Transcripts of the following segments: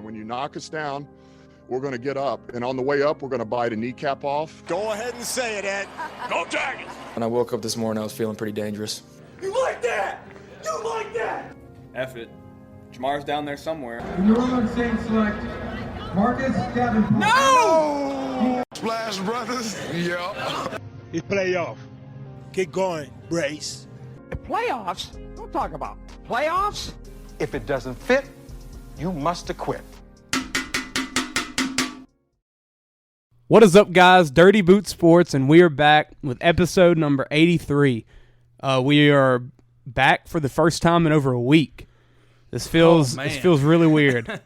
And when you knock us down, we're going to get up. And on the way up, we're going to bite a kneecap off. Go ahead and say it, Ed. Go Tigers! When I woke up this morning, I was feeling pretty dangerous. You like that? You like that? F it. Jamar's down there somewhere. In the New Orleans Saints select Marcus Davenport. No! Splash Brothers. Yeah. It's playoff. Get going, Brace. Playoffs? Don't talk about playoffs. If it doesn't fit, you must acquit. What is up, guys? Dirty Boot Sports, and we are back with episode number 83. We are back for the first time in over a week. This feels really weird.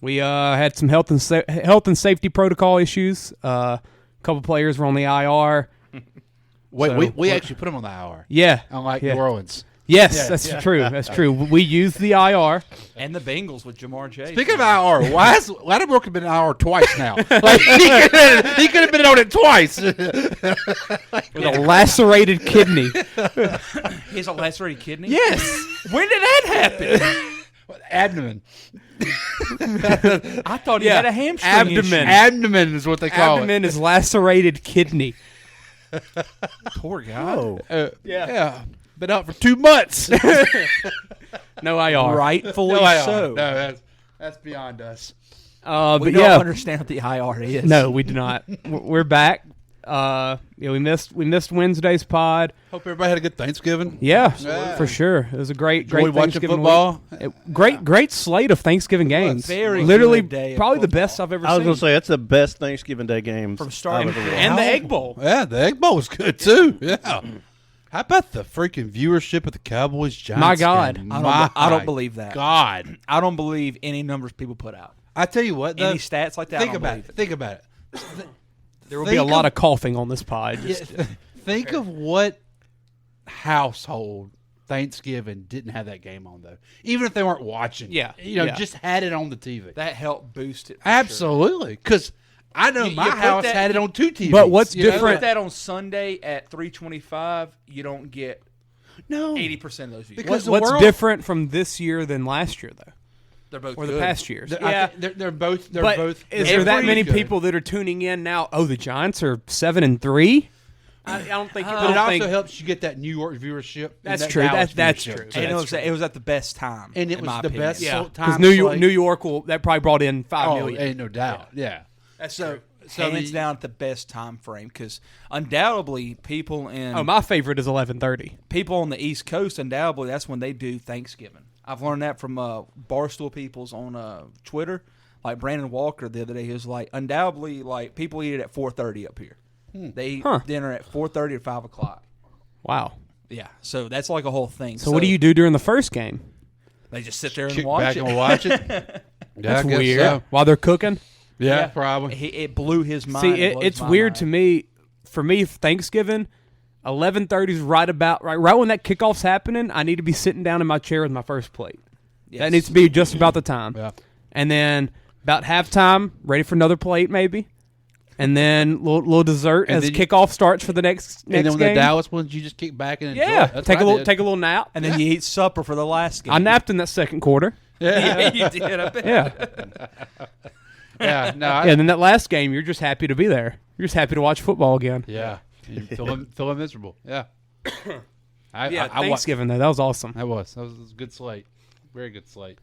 We had some health and safety protocol issues. A couple players were on the IR. Wait, we actually put them on the IR. Yeah, unlike New Orleans. Yes, that's true. That's true. We used the IR. And the Bengals with Jamar Chase. Speaking of IR, why Lattimore been in IR twice now? Like he could have been on it twice. With a lacerated kidney. He has a lacerated kidney? Yes. When did that happen? Abdomen. I thought he had a hamstring Abdomen. issue. Abdomen is what they call Abdomen is lacerated kidney. Poor guy. Yeah. Been out for 2 months. No IR. Rightfully so. No, that's beyond us. We but don't understand what the IR is. No, we do not. We're back. We missed Wednesday's pod. Hope everybody had a good Thanksgiving. Yeah, for sure. It was a great watching Thanksgiving football. Great slate of Thanksgiving games. Very literally good day of probably the football. best I've ever seen. I was going to say, that's the best Thanksgiving Day game. From starting to and the Egg Bowl. Yeah, the Egg Bowl was good too. Yeah. How about the freaking viewership of the Cowboys-Giants My God. game? I don't believe that. God. I don't believe any numbers people put out. I tell you what, though, Any stats like that, think I don't about believe it. Think about it. There will be a lot of coughing on this pod. Think of what household Thanksgiving didn't have that game on, though. Even if they weren't watching. Yeah. Just had it on the TV. That helped boost it. Absolutely. Because I know my put house that- had it on 2 TVs. But what's You different? put that on Sunday at 3:25, you don't get No. 80% of those views. Because the What's world- different from this year than last year, though? They're both Or good. the past years? I think they're both. But is there that many people that are tuning in now? Oh, the Giants are 7-3. I don't think. But it also helps you get that New York viewership. That's and that true. Dallas That's viewership. true. So And that's it was at the best time. And it in was my the opinion. best Yeah, time. because slate. New York that probably brought in 5 Oh, million. ain't no doubt. Yeah. That's So- true. so I Hands mean- down at the best time frame because undoubtedly people in My favorite is 11:30. people on the East Coast, undoubtedly that's when they do Thanksgiving. I've learned that from Barstool Peoples on Twitter. Like Brandon Walker the other day, he was like, undoubtedly, like people eat it at 4:30 up here. They eat dinner at 4:30 or 5 o'clock. Wow. Yeah, so that's like a whole thing. So what do you do during the first game? They just sit there and Kick watch back it. and watch it. That's I guess weird. so. While they're cooking. Yeah, probably. It blew his mind. See, it's weird to me. For me, Thanksgiving, 11:30 is right when that kickoff's happening. I need to be sitting down in my chair with my first plate. Yes. That needs to be just about the time. Yeah. And then about halftime, ready for another plate maybe. And then little dessert And as then kickoff starts for the next And then when game. the Dallas ones, you just kick back and enjoy. Yeah, That's take what I a did. little nap. And then you eat supper for the last game. I napped in that second quarter. Yeah, you did. I bet. Yeah. Yeah, no, And then that last game, you're just happy to be there. You're just happy to watch football again. yeah. You feeling miserable. Yeah. I Thanksgiving though, that was awesome. That was a good slate. Very good slate.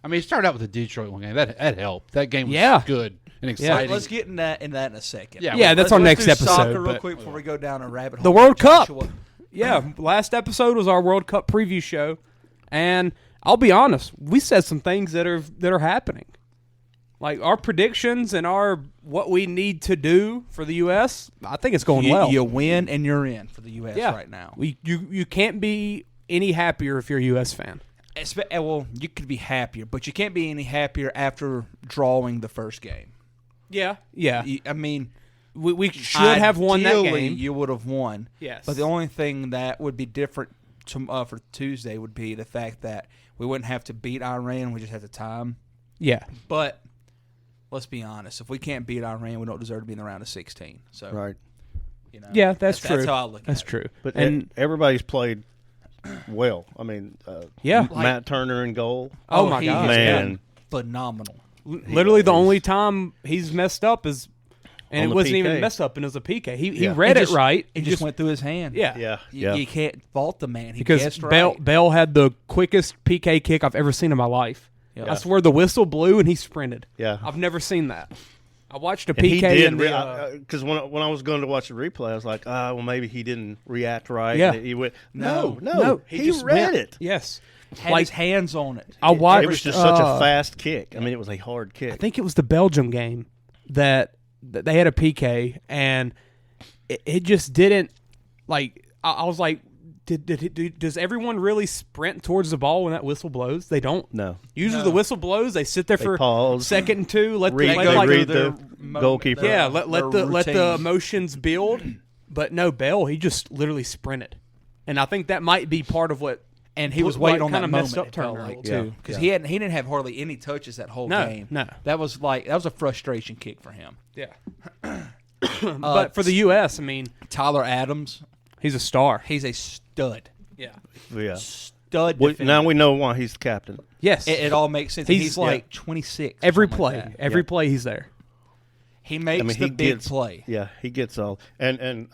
I mean, it started out with the Detroit one game. That helped. That game was good and exciting. Let's get in that in a second. Yeah, that's let's our next do episode. Soccer real but- quick before we go down a rabbit hole. The World Cup. Joshua. Yeah, last episode was our World Cup preview show, and I'll be honest, we said some things that are happening, like our predictions and what we need to do for the U.S. I think it's going well. You win and you're in for the U.S. right now. You can't be any happier if you're a U.S. fan. Well, you could be happier, but you can't be any happier after drawing the first game. Yeah. I mean, we should have won that ideally, game. You would have won. Yes. But the only thing that would be different for Tuesday would be the fact that we wouldn't have to beat Iran. We just have the time. Yeah. But let's be honest. If we can't beat Iran, we don't deserve to be in the round of 16. So Right. Yeah, that's true. That's how I look at it. That's true. But and everybody's played well. I mean, Yeah. Matt Turner in goal. Oh my he God. has Man. been phenomenal. Literally, the only time he's messed up is, and On it the wasn't even PK. messed up, and it was a PK. He Yeah. read It it just- right. It just went through his hand. Yeah. You can't fault the man. He Because guessed Bell right. Bell had the quickest PK kick I've ever seen in my life. Yep. I swear the whistle blew and he sprinted. Yeah. I've never seen that. I watched a And he PK did in the, because when I was going to watch the replay, I was like, well, maybe he didn't react right. Yeah. And he went, No. no, he he just read went- it. Yes. Had his hands on it. I watched. It was just such a fast kick. I mean, it was a hard kick. I think it was the Belgium game that they had a PK and it just didn't like. I was like, does everyone really sprint towards the ball when that whistle blows? They don't. No. Usually the whistle blows, they sit there for pause. second and two. Let Read, the, go like, read their the goalkeeper. yeah, let the routine. emotions build. But no, Bell, he just literally sprinted, and I think that might be part of what. And he was Like, waiting on kinda that messed moment. up It felt turnaround. like, Yeah. too, because Yeah. he didn't have hardly any touches that whole No, game. no. That was a frustration kick for him. Yeah. But for the U.S., I mean, Tyler Adams, he's a star. he's a stud. Yeah. Yeah. Stud. Well, defender. now we know why he's the captain. Yes. It all makes sense. He's- He's like 26. or every something play, like that. every play, he's there. He makes I mean, the he big gets play. Yeah, he gets all. And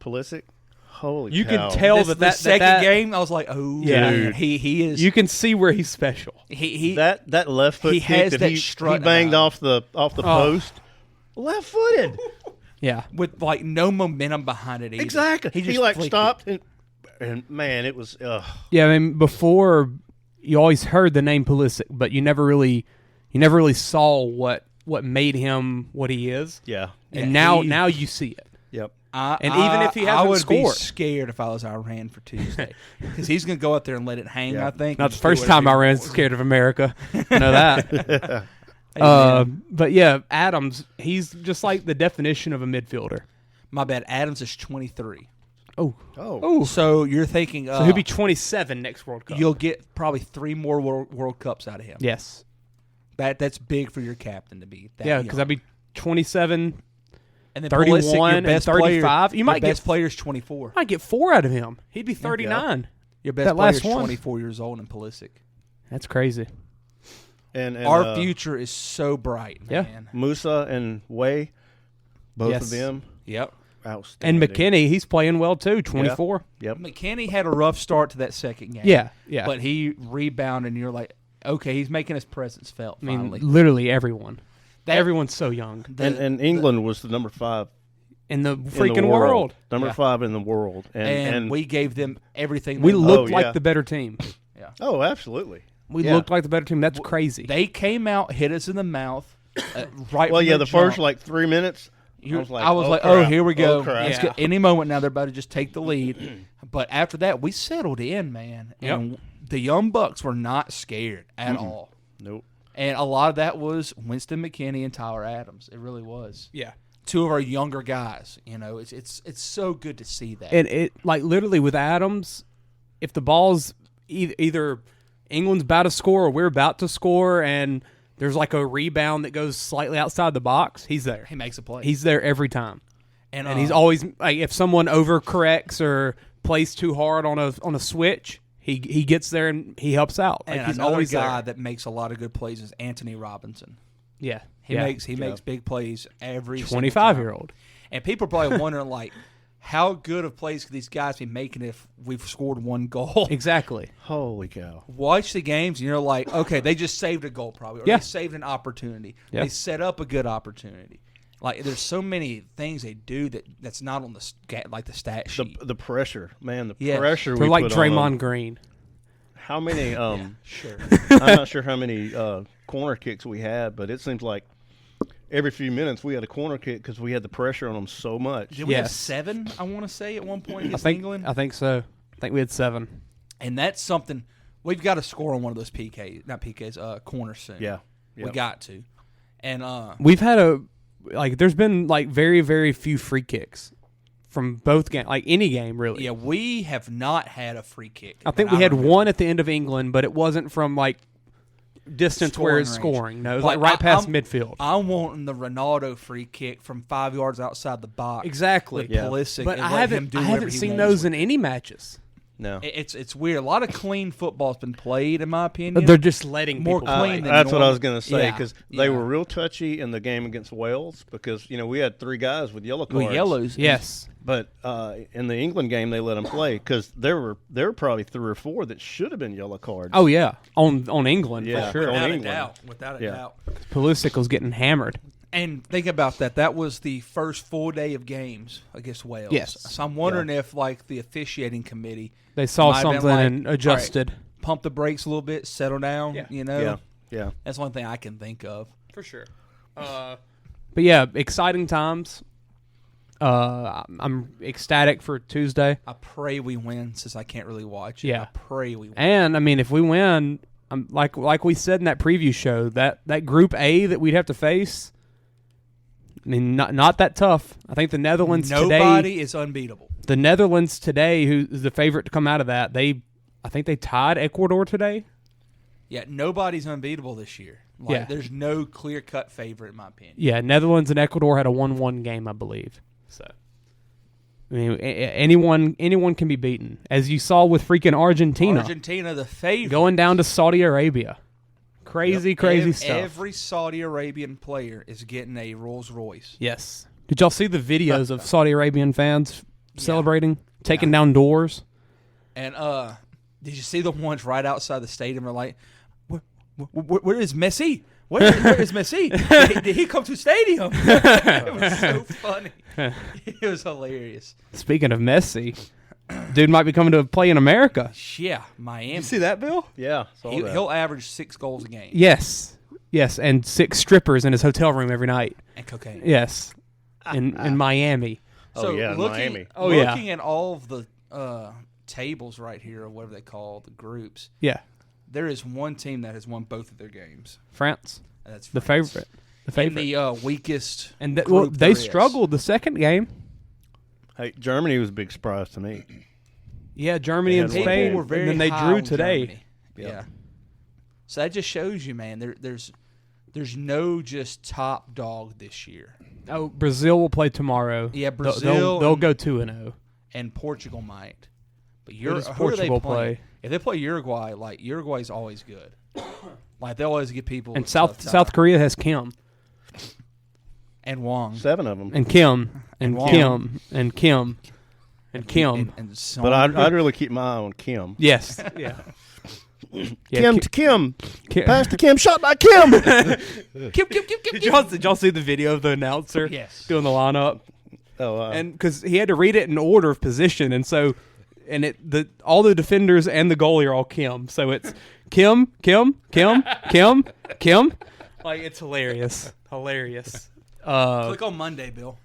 Pulisic, holy You cow. can tell This, that the second that game, I was like, oh, Yeah. man, he is. you can see where he's special. he that left foot he kick has that that he strut banged about off the post, left footed. Yeah. with like no momentum behind it either. Exactly. He just like flicked stopped and man, it was. Yeah, I mean, before you always heard the name Pulisic, but you never really saw what made him what he is. Yeah. And Yeah, now you see it. Yep. And even if he I hasn't would scored. be scared if I was Iran for Tuesday because he's going to go out there and let it hang. Yeah. I think Not and the just do first whatever time he I ran wants. scared of America. I know that. But yeah, Adams, he's just like the definition of a midfielder. My bad. Adams is 23. Oh. So you're thinking So he'll be 27 next World Cup. you'll get probably 3 more World Cups out of him. Yes. That's big for your captain to be. That Yeah, because young. I'd be 27. And then 31 Pulisic, your and best 35. Player, You might your get- best player's 24. I might get 4 out of him. He'd be 39. Your best that last player's one. 24 years old in Pulisic. That's crazy. And Our future is so bright, Yeah. man. Musa and Way, both Yes. of them, Yep. outstanding. And McKinney, he's playing well too, 24. Yep. McKinney had a rough start to that second game. Yeah, yeah. But he rebounded, and you're like, okay, he's making his presence felt I mean, finally. literally everyone. That- Everyone's so young. And England was the number 5 In the in freaking the world. Number Yeah. 5 in the world. And we gave them everything. We they looked Oh, like yeah. the better team. Oh, absolutely. We Yeah. looked like the better team. That's crazy. They came out, hit us in the mouth, right. Well, from yeah, the the first jump. like 3 minutes. I was like, oh, crap. here we go. Oh, crap. It's any moment now, they're about to just take the lead. But after that, we settled in, man. And the Young Bucks were not scared at all. Nope. And a lot of that was Winston McKinney and Tyler Adams. It really was. Yeah. 2 of our younger guys. You know, it's so good to see that. And it, like, literally with Adams, if the ball's either England's about to score or we're about to score and there's like a rebound that goes slightly outside the box, he's there. He makes a play. He's there every time. And he's always, like, if someone overcorrects or plays too hard on a switch, he gets there and he helps out. Like, and he's another always guy there. that makes a lot of good plays is Anthony Robinson. Yeah. He yeah. makes big plays every 25-year-old. And people are probably wondering, like, how good of plays could these guys be making if we've scored 1 goal? Exactly. Holy cow. Watch the games, and you're like, okay, they just saved a goal probably, or Yeah. they saved an opportunity. Yeah. They set up a good opportunity. Like, there's so many things they do that's not on the stat sheet. The pressure, man, the Yeah. pressure. They're we like put on Draymond them. Green. How many? Sure. I'm not sure how many corner kicks we had, but it seems like every few minutes we had a corner kick because we had the pressure on them so much. Did we have Yes. 7, I want to say, at one point I against think England? I think so. I think we had 7. And that's something we've got to score on one of those corners soon. Yeah. We Yep. got to. And We've had there's been like very, very few free kicks from both games, like any game really. yeah, we have not had a free kick. I think that we had remember. one at the end of England, but it wasn't from like distance where it's Scoring range. scoring. No, it was Like, like right past I'm- midfield. I'm wanting the Ronaldo free kick from 5 yards outside the box. Exactly. With Yeah. Pulisic But and I let him haven't do I whatever haven't he seen wants those with in any matches. No. It's weird. A lot of clean football's been played, in my opinion. They're just letting more people clean. play. That's what I was going to say Yeah, because they were real touchy in the game against Wales because we had 3 guys with yellow cards. With yellows, yes. But in the England game, they let them play because there were probably 3 or 4 that should have been yellow cards. Oh yeah, on England Yeah, for sure. on Without a England. doubt. Without a doubt. Pulisic's getting hammered. And think about that. That was the first full day of games against Wales. Yes. So I'm wondering if, like, the officiating committee They saw might have been something like, and adjusted. "All right, pump the brakes a little bit, settle down. Yeah. Yeah. That's one thing I can think of. For sure. But yeah, exciting times. I'm ecstatic for Tuesday. I pray we win since I can't really watch it. Yeah. I pray we win. And I mean, if we win, like we said in that preview show, that Group A that we'd have to face. I mean, not that tough. I think the Netherlands Nobody is unbeatable. The Netherlands today, who's the favorite to come out of that, I think they tied Ecuador today. Yeah, nobody's unbeatable this year. There's no clear-cut favorite, in my opinion. Yeah, Netherlands and Ecuador had a 1-1 game, I believe. So, I mean, anyone can be beaten, as you saw with freaking Argentina. Argentina, the favorite, going down to Saudi Arabia. Crazy stuff. Every Saudi Arabian player is getting a Rolls Royce. Yes. Did y'all see the videos of Saudi Arabian fans celebrating, taking down doors? And did you see the ones right outside the stadium? They're like, where is Messi? Where is Messi? Did he come to the stadium? It was so funny. It was hilarious. Speaking of Messi, dude might be coming to play in America. Yeah, Miami. You see that, Bill? Yeah. He'll average 6 goals a game. Yes, and 6 strippers in his hotel room every night. And cocaine. Yes, in Miami. So Miami. Looking at all of the tables right here, or whatever they call the groups. Yeah. There is one team that has won both of their games. France. And that's the France. favorite. And the weakest. And group they there struggled the second game. Hey, Germany was a big surprise to me. Yeah, Germany and Spain were very and then they high drew on today. Germany. Yeah. So that just shows you, man. There's no just top dog this year. Oh, Brazil will play tomorrow. Yeah, Brazil. They'll go 2-0. And Portugal might. But Who does who are they Portugal playing? play? If they play Uruguay, Uruguay's always good. They always get people. And South Korea has Kim. And Wong. 7 of them. And Kim. And Wong. Kim. And Kim. And Kim. And but I'd really keep my eye on Kim. Yes. Yeah. Kim to Kim. Pass to Kim. Shot by Kim. Kim. Did y'all see the video of the announcer? Yes. Doing the lineup. Oh, and because he had to read it in order of position, and so, all the defenders and the goalie are all Kim, so it's Kim. Like, it's hilarious. Click on Monday, Bill.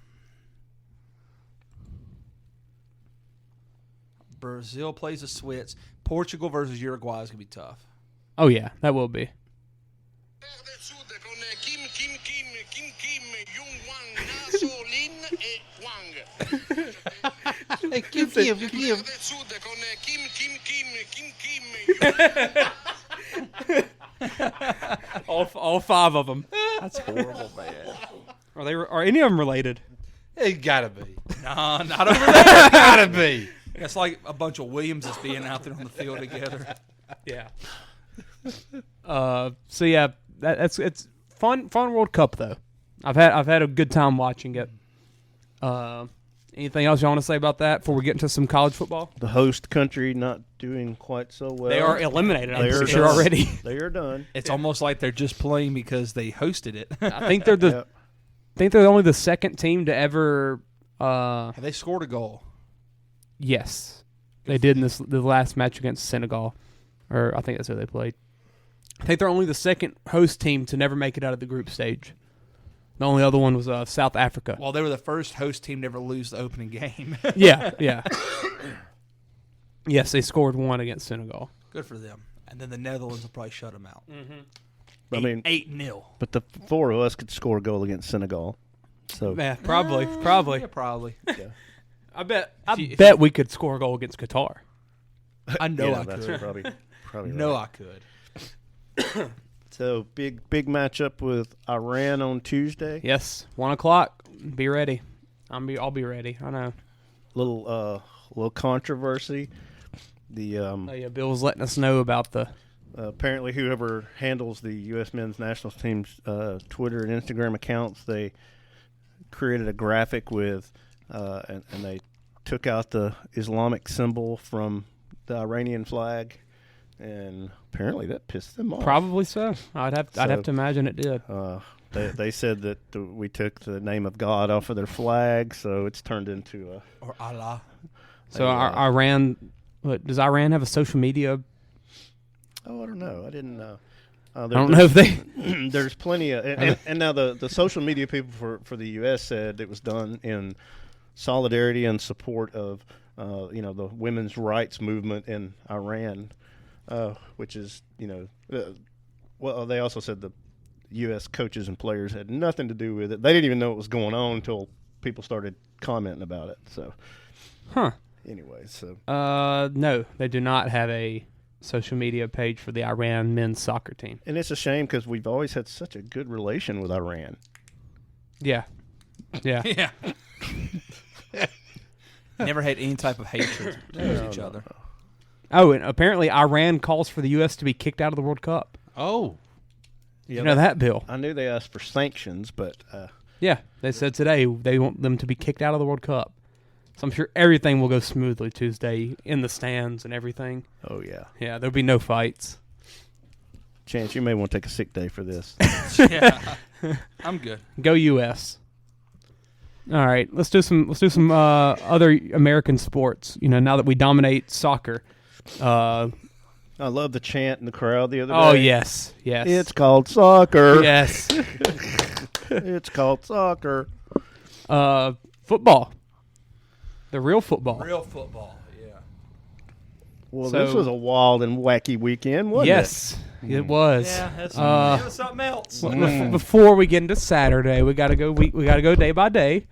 Brazil plays the Swiss. Portugal versus Uruguay is going to be tough. Oh, yeah, that will be. all 5 of them. That's horrible, man. Are any of them related? It gotta be. No, not over there. Gotta be. It's like a bunch of Williamses being out there on the field together. Yeah. So yeah, it's fun World Cup though. I've had a good time watching it. Anything else you want to say about that before we get into some college football? The host country not doing quite so well. They are eliminated. I'm They are pretty sure done. already. They are done. It's almost like they're just playing because they hosted it. I think they're only the second team to ever. Have they scored a goal? Yes, they did in the last match against Senegal, or I think that's who they played. I think they're only the second host team to never make it out of the group stage. The only other one was South Africa. Well, they were the first host team to ever lose the opening game. Yeah. Yes, they scored 1 against Senegal. Good for them. And then the Netherlands will probably shut them out. I mean, 8-0. But the 4 of us could score a goal against Senegal. So yeah, probably. Yeah, probably. Yeah. I bet we could score a goal against Qatar. I know yeah, I that's could. probably No, right. I could. So big matchup with Iran on Tuesday. Yes, 1:00. Be ready. I'll be ready. I know. Little controversy. yeah, Bill was letting us know about the. Apparently, whoever handles the U.S. men's national team's Twitter and Instagram accounts, they created a graphic with, and they took out the Islamic symbol from the Iranian flag, and apparently that pissed them off. Probably so. I'd have to imagine it did. They said that we took the name of God off of their flag, so it's turned into or Allah. So Iran, does Iran have a social media? Oh, I don't know. I didn't know. I don't know if they. There's plenty of, and now the social media people for the U.S. said it was done in solidarity and support of the women's rights movement in Iran, which is well, they also said the U.S. coaches and players had nothing to do with it. They didn't even know what was going on until people started commenting about it. So, anyway, so no, they do not have a social media page for the Iran men's soccer team. And it's a shame because we've always had such a good relation with Iran. Yeah. Yeah. Never had any type of hatred towards each other. Oh, and apparently Iran calls for the U.S. to be kicked out of the World Cup. Oh. Yeah, you know that, Bill? I knew they asked for sanctions, but... yeah, they said today they want them to be kicked out of the World Cup. So I'm sure everything will go smoothly Tuesday in the stands and everything. Oh, yeah. Yeah, there'll be no fights. Chance, you may want to take a sick day for this. Yeah, I'm good. Go U.S. All right, let's do some other American sports. Now that we dominate soccer. I love the chant in the crowd the other day. Oh, yes. It's called soccer. Yes. It's called soccer. Football. The real football. Real football, yeah. Well, this was a wild and wacky weekend, wasn't it? Yes, it was. Yeah, it was something else. Before we get into Saturday, we gotta go. We gotta go day by day.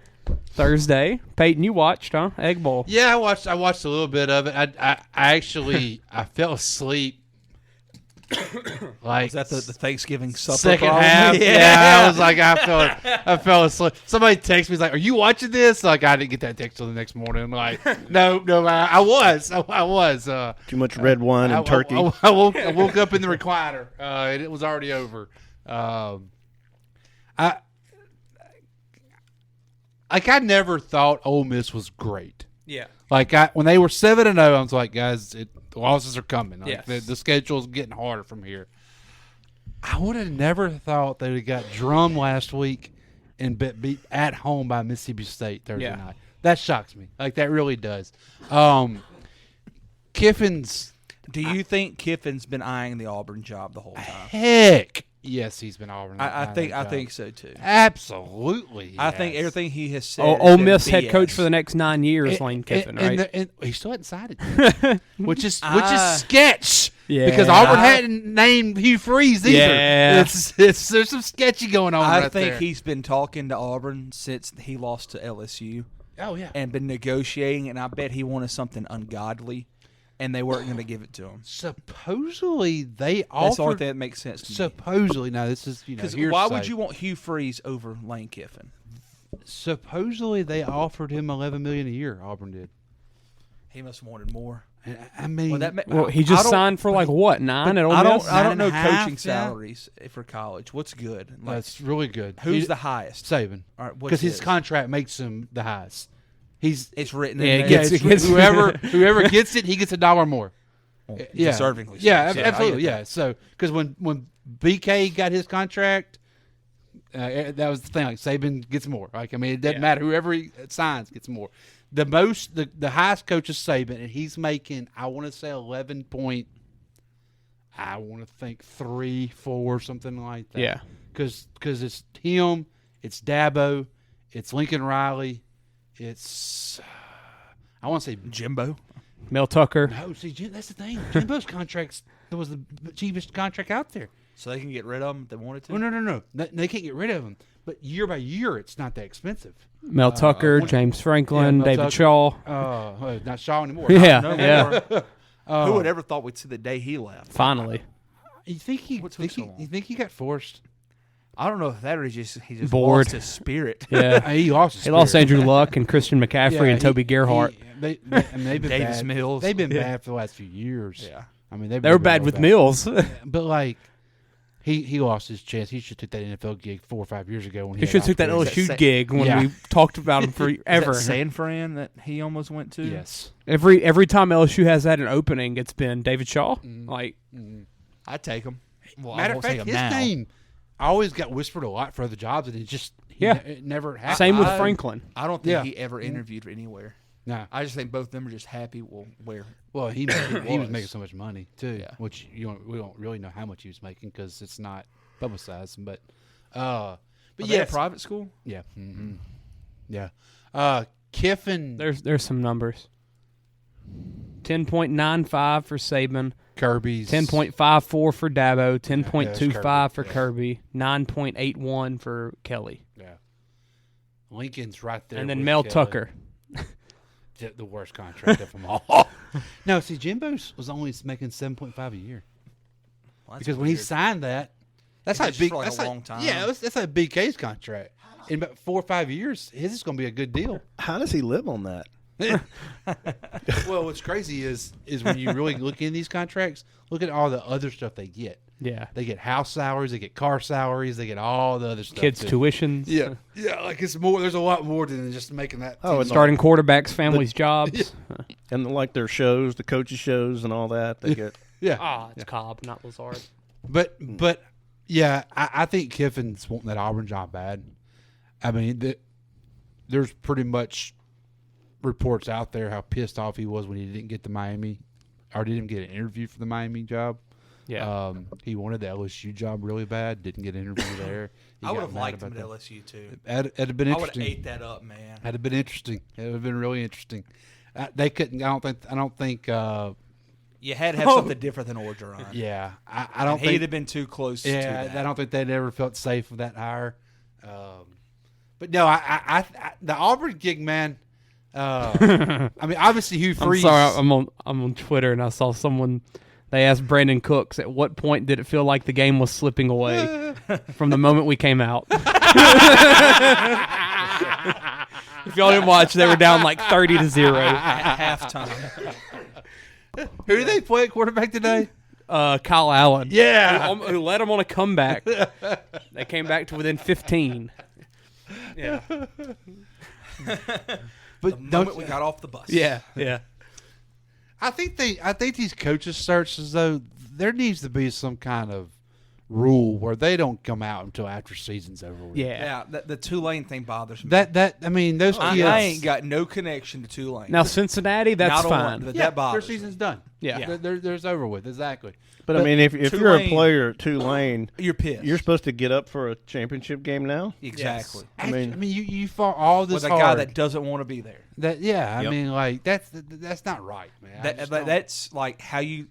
Thursday, Peyton, you watched, huh? Egg Bowl. Yeah, I watched a little bit of it. I actually fell asleep. Was that the Thanksgiving supper second problem? half? Yeah, I was like, I fell asleep. Somebody texted me, like, "Are you watching this?" Like, I didn't get that text till the next morning. I'm like, no, I was. Too much red wine and turkey. I woke up in the recliner, and it was already over. I never thought Ole Miss was great. Yeah. Like when they were 7-0, I was like, guys, the losses are coming. Like, yes. the schedule's getting harder from here. I would have never thought they would have got drummed last week and beat at home by Mississippi State Thursday night. That shocks me. Like, that really does. Kiffin's. Do you think Kiffin's been eyeing the Auburn job the whole time? Heck, yes, he's been Auburn. I think so too. Absolutely, I think everything he has said. Ole Miss head coach for the next 9 years, Lane Kiffin, right? And he still hadn't signed it, which is sketch. Yeah, because Auburn hadn't named Hugh Freeze either. Yeah, there's some sketchy going on. I think he's been talking to Auburn since he lost to LSU. Oh yeah, and been negotiating, and I bet he wanted something ungodly. And they weren't going to give it to him. Supposedly, they offered. That's the only thing that makes sense to me. Supposedly, now this is because why would you want Hugh Freeze over Lane Kiffin? Supposedly, they offered him $11 million a year. Auburn did. He must have wanted more. I mean, he just signed for like what 9 at Ole Miss? I don't know coaching salaries for college. What's good? Like, that's really good. Who's the highest? Saban. All right, because his contract makes him the highest. It's written. Yeah, whoever gets it, he gets $1 more. Yeah, deservingly. Yeah, absolutely. Yeah. So because when BK got his contract, that was the thing. Like Saban gets more. Like, I mean, it doesn't matter. Whoever he signs gets more. The highest coach is Saban, and he's making, I want to say 11 point. I want to think 3, 4, something like that. Yeah. Because it's him, it's Dabo, it's Lincoln Riley. It's, I want to say Jimbo. Mel Tucker. No, see, that's the thing. Jimbo's contract was the cheapest contract out there. So they can get rid of him if they wanted to? Oh, no. They can't get rid of him. But year by year, it's not that expensive. Mel Tucker, James Franklin, David Shaw. Not Shaw anymore. Yeah, no yeah. Who would ever thought we'd see the day he left? Finally. You think he got forced? I don't know if that or he just Bored. lost his spirit. Yeah, He lost his he lost spirit. Andrew Luck and Christian McCaffrey and Toby Gerhart. They've been Davis bad. Mills. They've been bad for the last few years. Yeah. I mean, they They were bad with Mills. But like, he lost his chance. He should took that NFL gig 4 or 5 years ago when He should have took that opportunity. LSU gig when Yeah. we talked about him Is forever. that San Fran that he almost went to? Yes. Every time LSU has had an opening, it's been David Shaw. Like, I'd take him. Well, Matter I of won't take fact, him his now. name always got whispered a lot for other jobs, and it never happened. same with Franklin. I don't think Yeah. he ever interviewed anywhere. No. I just think both of them are just happy. Well, He was making so much money too, Yeah. which we don't really know how much he was making because it's not publicized. But yeah, yeah, private school. yeah, yeah. Kiffin, There's some numbers. 10.95 for Saban, Kirby's 10.54 for Dabo, 10.25 for Yeah. Kirby, 9.81 for Kelly, Yeah, Lincoln's right there, and then with Mel Kelly. Tucker. The worst contract of them all. No, see, Jimbo was only making 7.5 a year Well, that's because when he weird. signed that, that's He like did big. for, like, that's a like, long time. Yeah, that's like BK's contract. In about 4 or 5 years, his is going to be a good deal. How does he live on that? Well, what's crazy is when you really look in these contracts, look at all the other stuff they get. Yeah, They get house salaries, they get car salaries, they get all the other stuff. kids' too. tuitions. Yeah, like it's more. There's a lot more than just making that. Oh, team. it's Starting quarterbacks, families' jobs. And like their shows, the coaches' shows, and all that, they get. yeah. It's Cobb, not Lazard. But yeah, I think Kiffin's wanting that Auburn job bad. I mean, there's pretty much reports out there how pissed off he was when he didn't get the Miami, or didn't get an interview for the Miami job. Yeah. He wanted the LSU job really bad. Didn't get an interview there. He I would got have mad liked him about at that. LSU too. It'd have been I would have interesting. ate that up, man. That'd have been interesting. It would have been really interesting. They couldn't. I don't think. You had to have something different than Orgeron. Yeah, I don't And think he'd have been too close. to that. I don't think they'd ever felt safe with that hire. But no, I the Auburn gig, man. I mean, obviously Hugh I'm Freeze. sorry, I'm on Twitter and I saw someone. They asked Brandon Cooks, at what point did it feel like the game was slipping away from the moment we came out? If y'all didn't watch, they were down like 30-0 at halftime. Who did they play at quarterback today? Kyle Allen, Yeah. who led them on a comeback. They came back to within 15. Yeah, But The moment we got off the bus. yeah. I think these coaches searches though there needs to be some kind of rule where they don't come out until after season's over with. Yeah. Yeah, the Tulane thing bothers me. That I mean those kids. I ain't got no connection to Tulane. Now Cincinnati, that's Not on fine. one, but yeah, that bothers their me. season's done. Yeah. There's over with exactly. But I mean, if you're a Tulane- player at Tulane, You're pissed. you're supposed to get up for a championship game now. Exactly. I mean- you fought all this With a guy hard. that doesn't want to be there. I mean, like that's not right, man. I just don't- That's like how you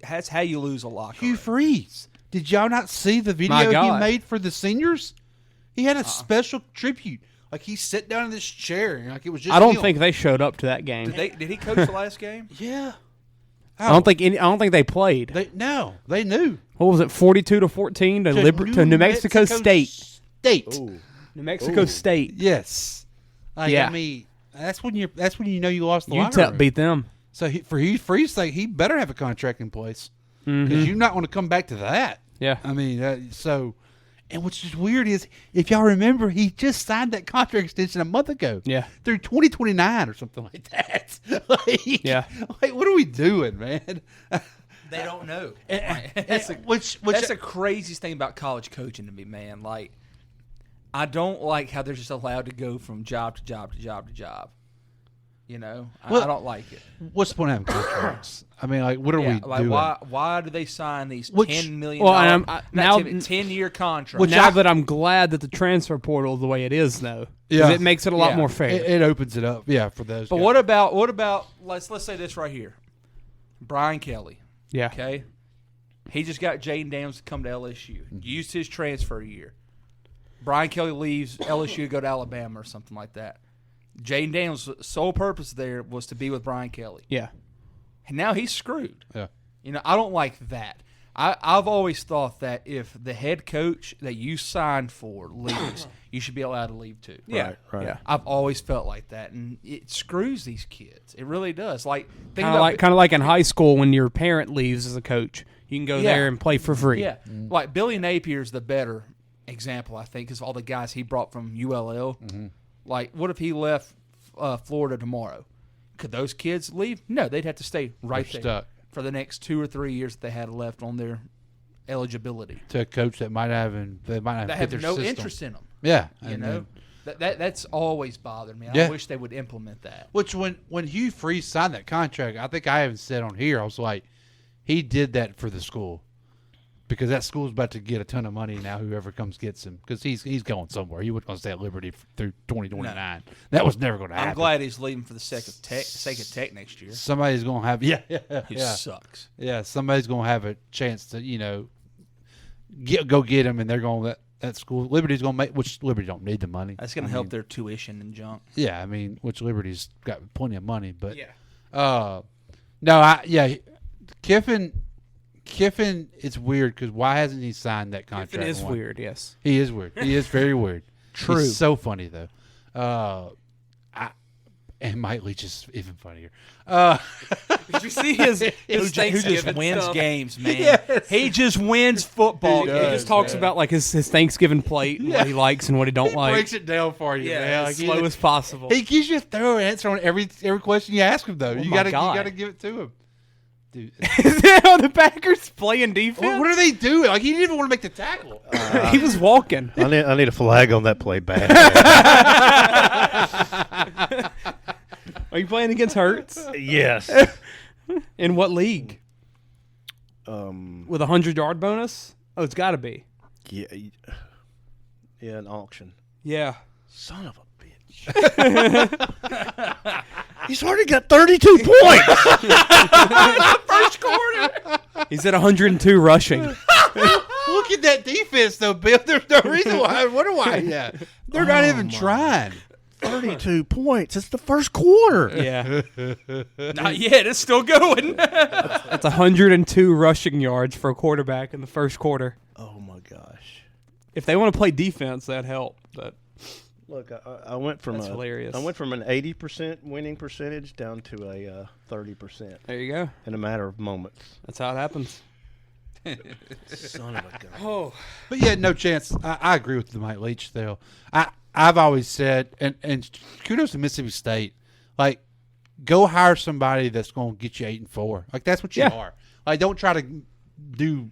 lose a locker Hugh room. Freeze. Did y'all not see the video My he God. made for the seniors? He had a special tribute. Like he sat down in this chair, and like it was just. I don't him. think they showed up to that game. Did he coach the last game? Yeah. I don't think they played. They knew. What was it, 42-14 to New Mexico State? New Mexico State. Yes. Like, Yeah. I mean, that's when you know you lost the locker UTEP room. beat them. So for Hugh Freeze, sake, he better have a contract in place because you're not going to come back to that. Yeah. I mean, and what's just weird is if y'all remember, he just signed that contract extension a month ago. Yeah. Through 2029 or something like that. Yeah. Like, what are we doing, man? They don't know. That's That's the craziest thing about college coaching to me, man. Like, I don't like how they're just allowed to go from job to job to job to job. You know, Well, I don't like it. What's the point of having contracts? I mean, like, what are we like doing? why do they sign these Which- $10 million Well, and now 10-year contracts? Now that I'm glad that the transfer portal is the way it is, though, 'cause it makes it a lot more fair. It opens it up, for those. But guys. what about let's say this right here, Brian Kelly. Yeah. Okay. He just got Jaden Daniels to come to LSU. Used his transfer year. Brian Kelly leaves LSU to go to Alabama or something like that. Jaden Daniels' sole purpose there was to be with Brian Kelly. Yeah. And now he's screwed. Yeah. You know, I don't like that. I've always thought that if the head coach that you signed for leaves, you should be allowed to leave too. Yeah, Right. Yeah. I've always felt like that, and it screws these kids. It really does. Like Kind of like in high school when your parent leaves as a coach, you can go there and play for free. Yeah, like Billy Napier's the better example, I think, because all the guys he brought from ULL. Like, what if he left Florida tomorrow? Could those kids leave? No, they'd have to stay right They're there stuck. for the next 2 or 3 years that they had left on their eligibility. To a coach that might have That fit have their no system. interest in them. Yeah, You know, that's always bothered me. Yeah. I wish they would implement that. Which when Hugh Freeze signed that contract, I think I even said on here, I was like, he did that for the school. Because that school's about to get a ton of money now, whoever comes gets him. Because he's going somewhere. He wasn't going to stay at Liberty through 2029. No. That was never going to happen. I'm glad he's leaving for the sake of Tech next year. Somebody's going to have Who sucks. Yeah, somebody's going to have a chance to, go get him, and they're going to that school. Liberty's going to make, which Liberty don't need the money. That's going to help their tuition and junk. Yeah, I mean, which Liberty's got plenty of money, but Yeah. Kiffin, it's weird because why hasn't he signed that contract? Kiffin is weird, yes. He is weird. He is very weird. True. He's so funny though. And Mike Leach is even funnier. Did you see his Who just Thanksgiving wins stuff? games, man. Yes. He just wins football He games. just talks about like his Thanksgiving plate and what he likes and what he don't like. Breaks it down for you, man. Yeah, Like, as slow as possible. He gives you a thorough answer on every question you ask him, though. Oh you my gotta God. give it to him. Dude, Is that how the Packers playing defense? what are they doing? Like he didn't even want to make the tackle. He was walking. I need a flag on that play bad. Are you playing against Hurts? Yes. In what league? With With a 100-yard bonus? Oh, it's got to be. yeah, an auction. Yeah. Son of a bitch. He's already got 32 points. First quarter. He's at 102 rushing. Look at that defense, though, Bill. There's no reason why. I wonder why. Yeah, they're not even trying. 32 points. It's the first quarter. Yeah. Not yet. It's still going. That's 102 rushing yards for a quarterback in the first quarter. Oh my gosh. If they want to play defense, that'd help. But Look, I went from That's hilarious. I went from an 80% winning percentage down to a 30% there you go. in a matter of moments. That's how it happens. Son of a gun. Oh. But yeah, no chance. I agree with the Mike Leach though. I've always said, and kudos to Mississippi State, like go hire somebody that's going to get you 8-4. Like that's what you are. Like don't try to do.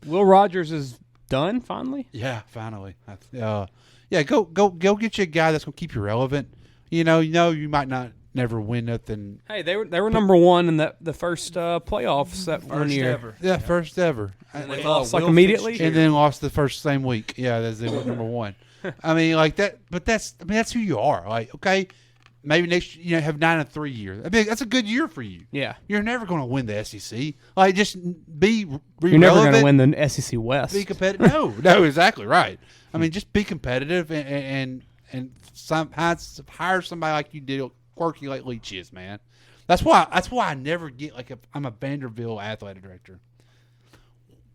Will Rogers is done finally. Yeah, finally. Go get you a guy that's going to keep you relevant. You might not never win nothing. Hey, they were number one in the first playoffs that one year. Ever. Yeah, first ever. And they lost like immediately. And then lost the first same week. Yeah, they went number one. I mean, like that. But that's who you are. Like, okay, maybe next have 9-3 year. I mean, that's a good year for you. Yeah, you're never going to win the SEC. Like, just be You're never going to relevant, win the SEC West. Be competitive. No, exactly right. I mean, just be competitive and hire somebody like you did, quirky like Leach is, man. That's why I never get I'm a Vanderbilt athletic director.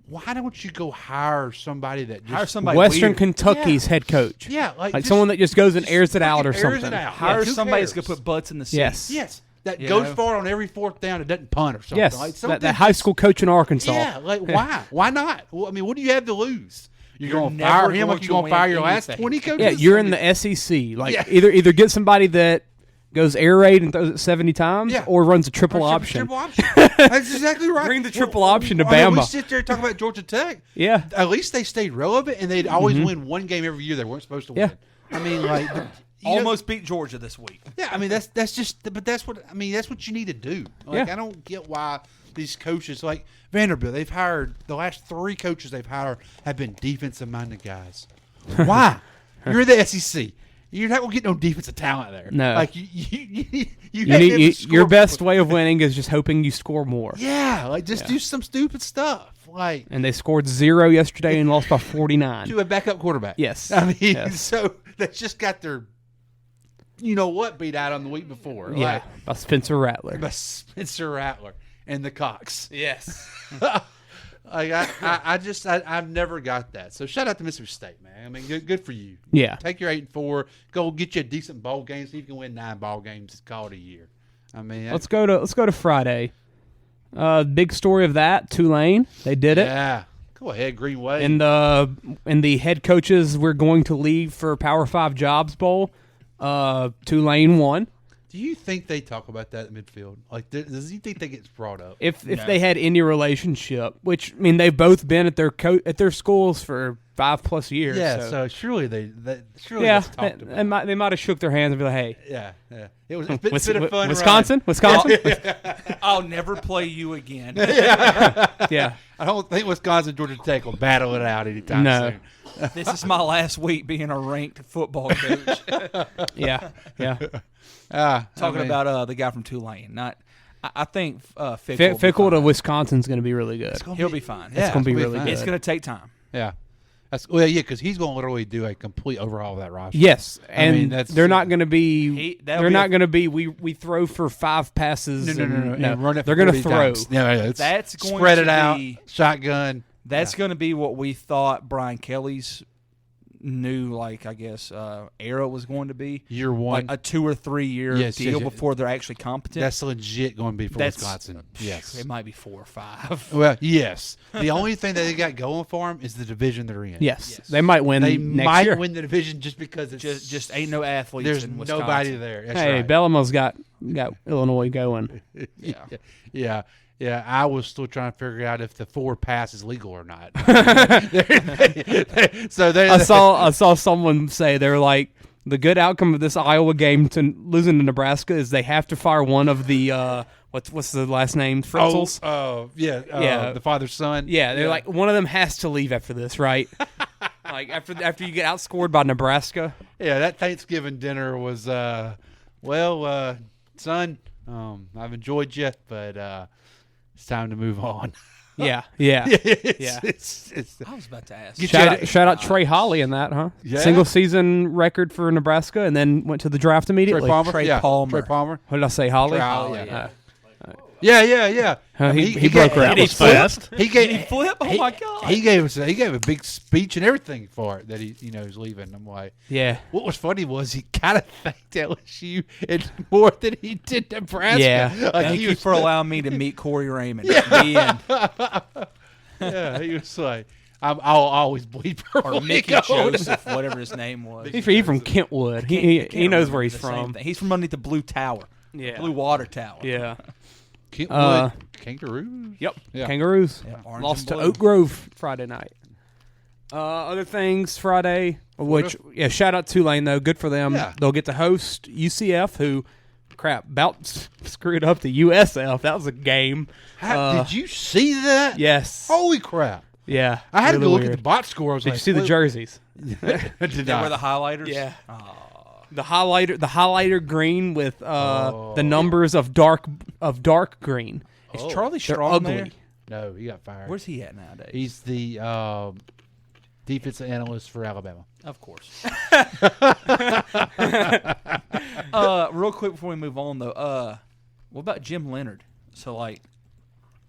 Why don't you go hire somebody that just Hire somebody Western weird. Kentucky's head coach? Yeah, like someone that just goes and airs it out or airs something. it out. Hire who somebody that's cares? going to put butts in the seats. Yes. That You goes know? far on every fourth down and doesn't punt or something. Yes, Like, that high school coach in Arkansas. Yeah, like why? Why not? Well, I mean, what do you have to lose? You're going to never fire him going like to you're going to win fire your last anything. 20 coaches? Yeah, you're in the SEC. Like Yeah. either get somebody that goes air raid and throws it 70 times, or runs a triple option. Triple option. That's exactly right. Bring the triple option to I mean, we Bama. sit there and talk about Georgia Tech. Yeah. At least they stayed relevant, and they'd always win one game every year they weren't supposed to win. I mean, like Almost beat Georgia this week. Yeah, I mean that's what you need to do. Like Yeah. I don't get why these coaches like Vanderbilt, they've hired the last 3 coaches they've hired have been defensive minded guys. Why? You're the SEC. You're not gonna get no defensive talent there. No. Like your best way of winning is just hoping you score more. Yeah, like just do some stupid stuff. Like And they scored 0 yesterday and lost by 49. to a backup quarterback. Yes. I mean, Yes. so they just got their beat out on the week before. Yeah, Like, by Spencer Rattler. by Spencer Rattler and the Cox. Yes. Like I've never got that. So shout out to Mississippi State, man. I mean, good for you. Yeah. Take your 8-4. Go get you a decent bowl game. See if you can win 9 ball games. Call it a year. I mean, Let's go to Friday. Big story of that, Tulane. They did it. Yeah. Go ahead, Green Wave. And the head coaches we're going to leave for Power 5 Jobs Bowl. Tulane won. Do you think they talk about that in midfield? Like, does he think that gets brought up? If they had any relationship, which I mean they've both been at their schools for 5+ years. Yeah, so surely they yeah, that's talked about. they might have shook their hands and be like, hey, Yeah. It was a bit of fun. Wisconsin. I'll never play you again. Yeah. I don't think Wisconsin Georgia Tech will battle it out anytime soon. This is my last week being a ranked football coach. Yeah. Talking about the guy from Tulane. I think Fickle. Fickle to Wisconsin's going to be really good. He'll be fine. It's going to be really good. It's going to take time. Yeah. Because he's going to literally do a complete overhaul of that roster. Yes, I and mean, they're not going to be. That'll They're be not going to be. We throw for 5 passes. No. and Run it they're going to 40 throw. times. Yeah, That's going spread to it out. be- Shotgun. That's going to be what we thought Brian Kelly's new, era was going to be. Year one. Like a 2 or 3 year Yes, deal yes. before they're actually competent. That's legit going to be for Wisconsin. Yes. It might be 4 or 5. Well, yes. The only thing that they got going for them is the division they're in. Yes, they might win. They next might year. win the division just because it's Just ain't no athletes there's in Wisconsin. nobody there. That's Hey, right. Bellamo's got Illinois going. Yeah, I was still trying to figure out if the 4 pass is legal or not. I saw someone say they're like, the good outcome of this Iowa game to losing to Nebraska is they have to fire one of the what's the last name, Fritzels. The father's son. Yeah, they're like, one of them has to leave after this, right? Like after you get outscored by Nebraska. Yeah, that Thanksgiving dinner was son, I've enjoyed you, but it's time to move on. Yeah. It's I was about to ask. Shout out Trey Holly in that, huh? Yeah. Single season record for Nebraska, and then went to the draft immediately. Trey Palmer. Trey Palmer. Trey Palmer. What did I say, Holly? Trey Holly, yeah. Yeah. He broke That records. was fast. He gave Did he flip? Oh my God! He gave a big speech and everything for it that he's leaving. I'm like, Yeah. what was funny was he kind of thanked LSU more than he did Nebraska. Yeah. Like, Thank he you was for allowing me to meet Corey Raymond. The end. Yeah, he was like, I'll always bleed purple. Or Mickey Gold. Joseph, whatever his name was. He's from Kentwood. He Can't knows remember where he's the same from. thing. He's from underneath the Blue Tower. Yeah. Blue Water Tower. Yeah. Kentwood Kangaroos. Yep. Yeah. Kangaroos. Yeah, orange Lost and to blue. Oak Grove Friday night. Other things Friday, shout out Tulane though. Good for them. Yeah. They'll get to host UCF, who, about screwed up the USF. That was a game. Did you see that? Yes. Holy crap! Yeah. I had to really go look weird. at the box score. I was Did like, you see the what- jerseys? Did They were the highlighters? Yeah. Oh. The highlighter green with the numbers of dark green. Is Charlie They're Strong ugly. there? No, he got fired. Where's he at nowadays? He's the defensive analyst for Alabama. Of course. Real quick before we move on, though, what about Jim Leonard? So,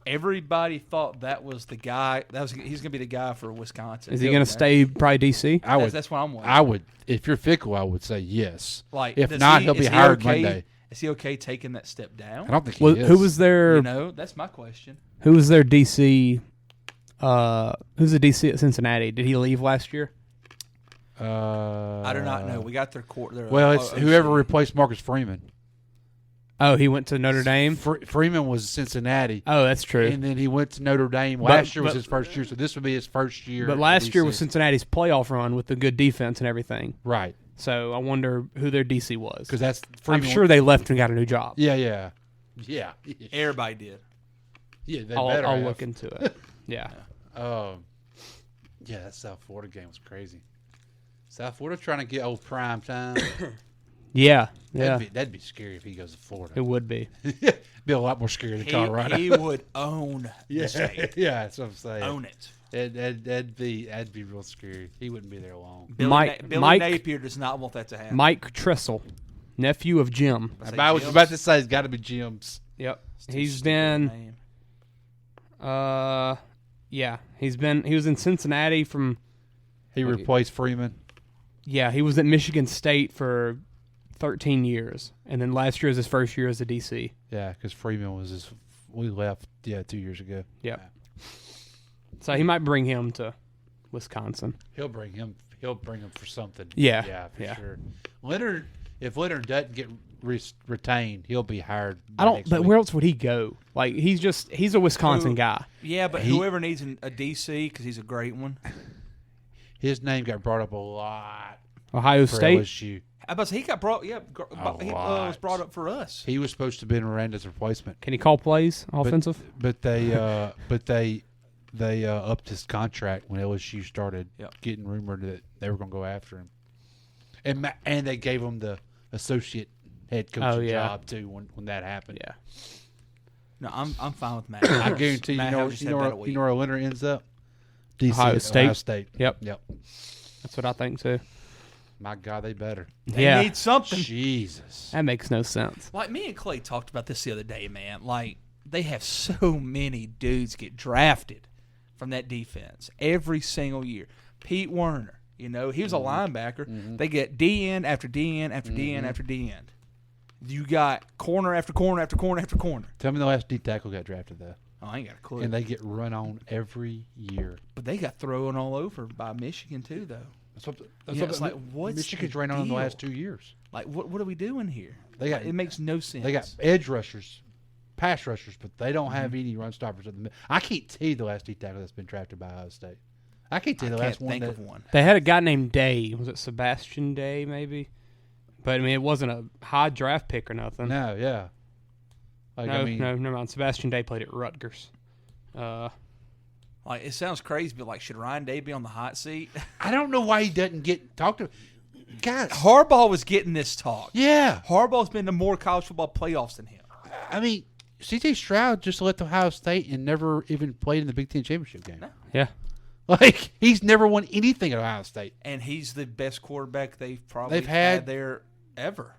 everybody thought that was the guy. He's going to be the guy for Wisconsin. Is he going to stay probably DC? That's what I'm wondering. I would, if you're Fickle, I would say yes. If If not, he'll be hired Monday. Is he okay taking that step down? I don't think he is. Who was their That's my question. Who was their DC? Who's the DC at Cincinnati? Did he leave last year? I do not know. We got their court. Well, it's whoever replaced Marcus Freeman. Oh, he went to Notre Dame. Freeman was Cincinnati. Oh, that's true. And then he went to Notre Dame. Last year was his first year, so this would be his first year. But last year was Cincinnati's playoff run with the good defense and everything. Right. So I wonder who their DC was. Because that's I'm sure they left and got a new job. Yeah. Everybody did. Yeah, they I'll look into it. Yeah. Yeah, that South Florida game was crazy. South Florida trying to get old prime time. Yeah. That'd be scary if he goes to Florida. It would be. Be a lot more scary than Colorado. He would own the state. Yeah, that's what I'm saying. Own it. That'd be real scary. He wouldn't be there long. Billy Napier does not want that to happen. Mike Tressel, nephew of Jim. I was about to say it's got to be Jim's. Yep. He's been Yeah, he was in Cincinnati from. He replaced Freeman. Yeah, he was at Michigan State for 13 years, and then last year was his first year as a DC. Yeah, because Freeman was we left 2 years ago. Yep. So he might bring him to Wisconsin. He'll bring him for something. Yeah, for sure. If Leonard doesn't get retained, he'll be hired. But where else would he go? Like he's a Wisconsin guy. Yeah, but whoever needs a DC because he's a great one. His name got brought up a lot. Ohio for State. LSU. He got brought. Yeah, he was brought up for us. He was supposed to be Miranda's replacement. Can he call plays offensive? But they upped his contract when LSU started getting rumored that they were going to go after him, and they gave him the associate head coaching job too when that happened. Yeah. No, I'm fine with Matt. I guarantee you know where Leonard ends up. DC, Ohio State. Yep. That's what I think too. My God, they better. They need something. Jesus. That makes no sense. Like me and Clay talked about this the other day, man. Like they have so many dudes get drafted from that defense every single year. Pete Werner, he was a linebacker. Mm-hmm. They get D end after D end after D end after D end. You got corner after corner after corner after corner. Tell me the last D tackle got drafted though. Oh, I ain't got a clue. And they get run on every year. But they got thrown all over by Michigan too, though. It's like what's Michigan's ran on in the last 2 years. Like what are we doing here? It makes no sense. They got edge rushers, pass rushers, but they don't have any run stoppers at the middle. I can't tell you the last D tackle that's been drafted by Ohio State. I can't tell you the last one. Of one. They had a guy named Day. Was it Sebastian Day, maybe? But I mean, it wasn't a high draft pick or nothing. No, yeah. No, never mind. Sebastian Day played at Rutgers. Like it sounds crazy, but like, should Ryan Day be on the hot seat? I don't know why he doesn't get talked to. Guys, Harbaugh was getting this talk. Yeah, Harbaugh's been to more college football playoffs than him. I mean, C.J. Stroud just left Ohio State and never even played in the Big Ten championship game. No. Yeah, like he's never won anything at Ohio State, and he's the best quarterback they've had there ever.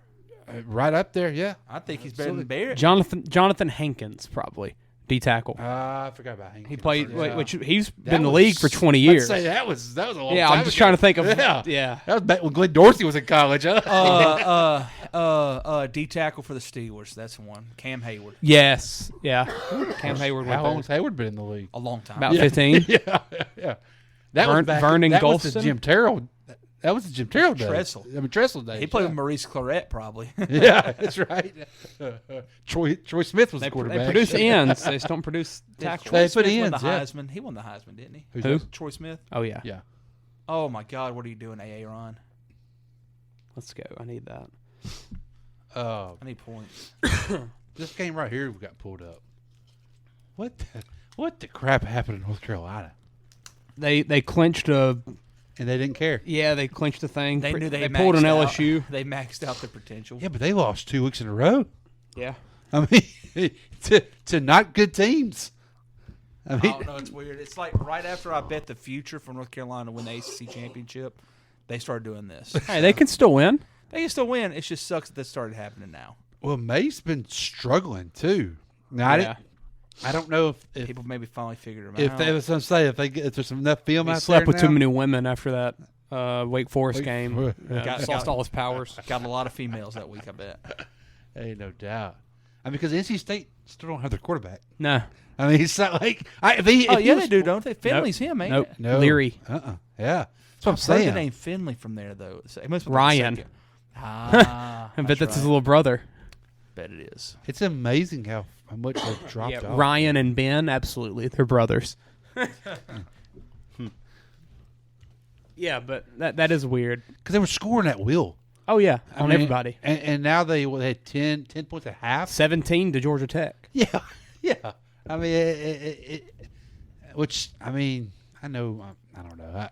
Right up there, yeah. I think he's better than Barrett. Jonathan Hankins, probably D tackle. I forgot about Hankins. He played, which he's been in the league for 20 years. I'd say that was a long time Yeah, I'm just trying to think of. Yeah, that was back when Glenn Dorsey was in college. D tackle for the Steelers. That's the one. Cam Hayward. Yes, yeah. Cam Hayward. How long has Hayward been in the league? A long time. About 15. Yeah. That was back. Vernon that Gholston? Was the Jim Terrell. That was the Jim Terrell days. Tressel. Tressel days. He played with Maurice Claret, probably. Yeah, that's right. Troy Smith was the quarterback. They produce ends. They just don't produce tackles. They put ends. ends. Won the Heisman. He won the Heisman, didn't he? Who? Troy Smith. Oh yeah. Yeah. Oh my God, what are you doing, AA Ron? Let's go. I need that. I need points. This game right here we got pulled up. What the crap happened in North Carolina? They clinched a. And they didn't care. Yeah, they clinched the thing. They knew they pulled an maxed LSU. out. They maxed out their potential. Yeah, but they lost 2 weeks in a row. Yeah. I mean, to not good teams. I mean, don't know. It's weird. It's like right after I bet the future for North Carolina to win the ACC championship, they started doing this. Hey, they can still win. They can still win. It just sucks that this started happening now. Well, May's been struggling too. Now, I don't know if people maybe finally figured him out. If there's enough film out there. He slept with now. too many women after that Wake Forest game. Lost all his powers. Got a lot of females that week, I bet. Hey, no doubt. I mean, because NC State still don't have their quarterback. No. I mean, it's not like they do, don't they? Finley's him, ain't it? No. Leary. Yeah. That's what I'm saying. saying. The name Finley from there though. It must be Ryan. I bet that's his little brother. Bet it is. It's amazing how much they've dropped off. Ryan and Ben, absolutely, they're brothers. Yeah, but that is weird because they were scoring at will. Oh yeah, on everybody. And now they had 10 points at half. 17 to Georgia Tech. Yeah. I mean, which I mean, I know. I don't know.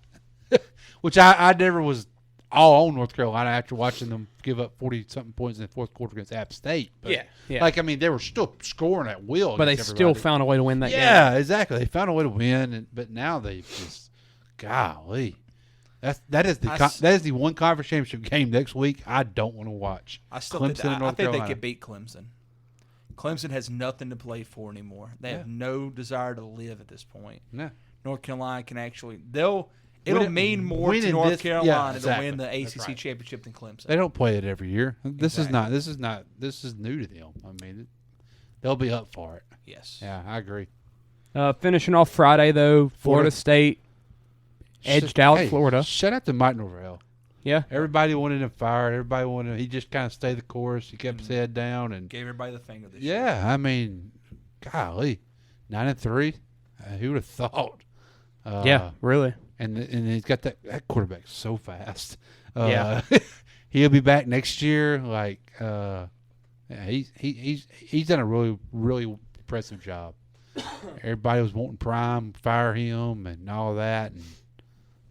Which I never was all on North Carolina after watching them give up 40-something points in the fourth quarter against App State. But yeah. Like, I mean, they were still scoring at will. But they still found a way to win that game. Yeah, exactly. They found a way to win, but now they just, golly. That is the one conference championship game next week I don't want to watch. I think they could beat Clemson. Clemson has nothing to play for anymore. They have no desire to live at this point. No. North Carolina can actually it'll mean more to winning North this- Carolina yeah, to exactly. win the That's ACC right. championship than Clemson. They don't play it every year. This Exactly. is new to them. I mean, they'll be up for it. Yes. Yeah, I agree. Finishing off Friday, though, Florida State edged out Florida. Shout out to Mike Norvell. Yeah. Everybody wanted him fired. Everybody wanted him. He just kind of stayed the course. He kept his head down and Gave everybody the finger this year. yeah. I mean, golly, 9-3. Who would have thought? Yeah, really. And he's got that quarterback so fast. Yeah. He'll be back next year. Like, yeah, he's done a really impressive job. Everybody was wanting Prime, fire him, and all that.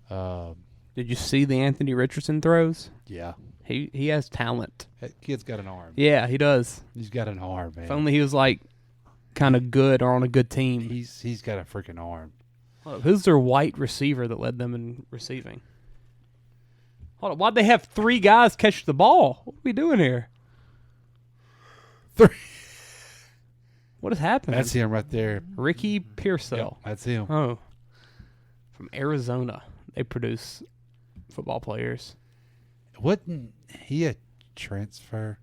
And Did you see the Anthony Richardson throws? yeah, He has talent. that kid's got an arm. Yeah, he does. He's got an arm, man. If only he was like kind of good or on a good team. He's got a freaking arm. Hold up, who's their white receiver that led them in receiving? Hold on, why'd they have 3 guys catch the ball? What are we doing here? 3. What is happening? That's him right there. Ricky Pearsall. Yep, that's him. Oh, from Arizona. They produce football players. Wasn't he a transfer?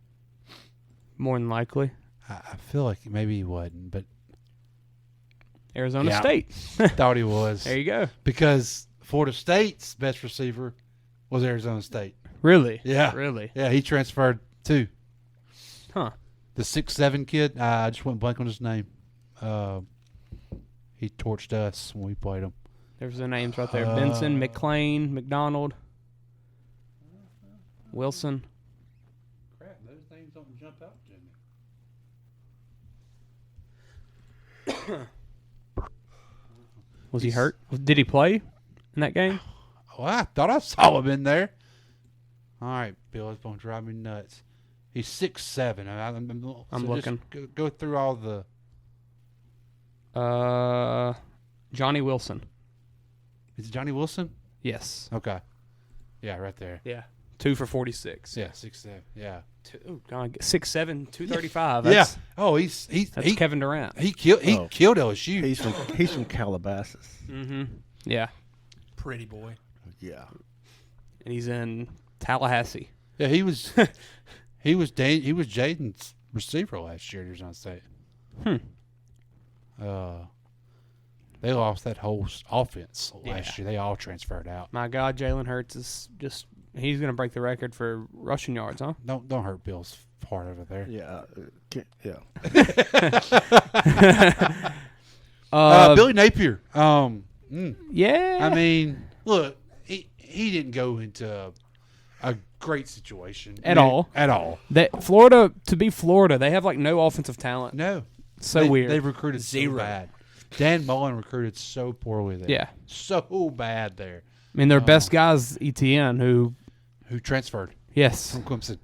More than likely. I feel like maybe he wasn't, but Arizona Yeah. State. thought he was. There you go. Because Florida State's best receiver was Arizona State. Really? Yeah. Really? Yeah, he transferred too. Huh. The 6'7" kid, I just went blank on his name. He torched us when we played him. There's the names right there. Benson, McClain, McDonald, Wilson. Crap, those names don't jump out to me. Was he hurt? Did he play in that game? Oh, I thought I saw him in there. All right, Bill, it's going to drive me nuts. He's 6'7". I'm looking. Just go through all the... Johnny Wilson. Is it Johnny Wilson? Yes. Okay. Yeah, right there. Yeah. 2 for 46. Yeah, 6'7". Yeah. 6'7", 235. Yeah. That's, Oh, that's Kevin Durant. He killed LSU. He's from Calabasas. Mm-hmm. Yeah. Pretty boy. Yeah. And he's in Tallahassee. Yeah, he was Jaden's receiver last year at Arizona State. They lost that whole offense last year. They all transferred out. My God, Jalen Hurts is just – he's going to break the record for rushing yards, huh? Don't hurt Bill's part over there. Yeah. Yeah. Billy Napier. Yeah. I mean, look, he didn't go into a great situation At all. At all. Florida, to be Florida, they have like no offensive talent. No. So weird. They recruited Zero. so bad. Dan Mullen recruited so poorly there. Yeah. So bad there. I mean, their best guy's ETN, who transferred yes, from Clemson.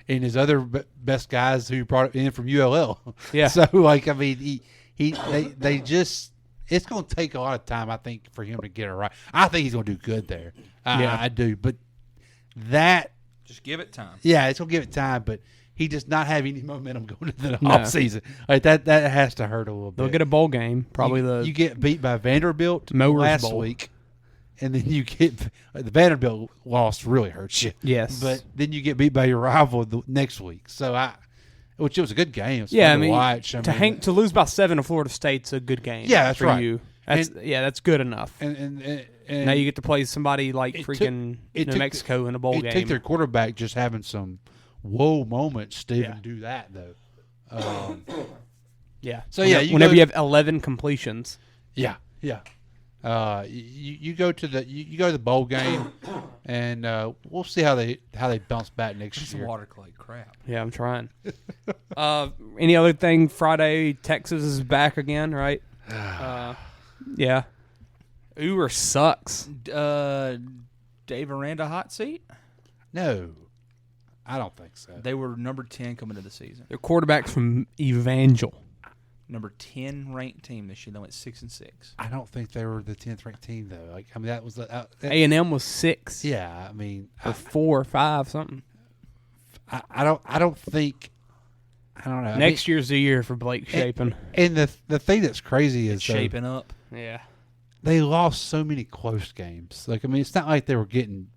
And his other best guys who brought in from ULL. Yeah. So, like, I mean, they just – it's going to take a lot of time, I think, for him to get it right. I think he's going to do good there. Yeah. I do. But that – Just give it time. yeah, it's going to give it time, but he does not have any momentum going into the No. offseason. Like, that has to hurt a little bit. they'll get a bowl game. Probably you get beat by Vanderbilt Mowers last Bowl. week, and then you get the Vanderbilt loss really hurts you. Yes. But then you get beat by your rival the next week. So which it was a good game. It was yeah, fun I mean, to watch. to lose by 7 to Florida State's a good game. Yeah, that's for right. you. That's good enough. And now you get to play somebody like freaking New Mexico in a bowl it game. took their quarterback just having some whoa moments to even do that though. Yeah. So yeah, whenever you have 11 completions. Yeah. You go to the bowl game, and we'll see how they bounce back next It's year. water clay crap. Yeah, I'm trying. Any other thing? Friday, Texas is back again, right? Yeah. Uber sucks. Dave Aranda hot seat? No, I don't think so. They were number 10 coming into the season. Their quarterback's from Evangel. Number 10 ranked team this year. They went 6-6. I don't think they were the 10th ranked team though. Like, I mean, that was A&M was 6. Yeah, I mean, or 4 or 5 something. I don't think. I don't know. Next year's the year for Blake Shapen. And the thing that's crazy is Shaping up. Yeah. they lost so many close games. Like, I mean, it's not like they were getting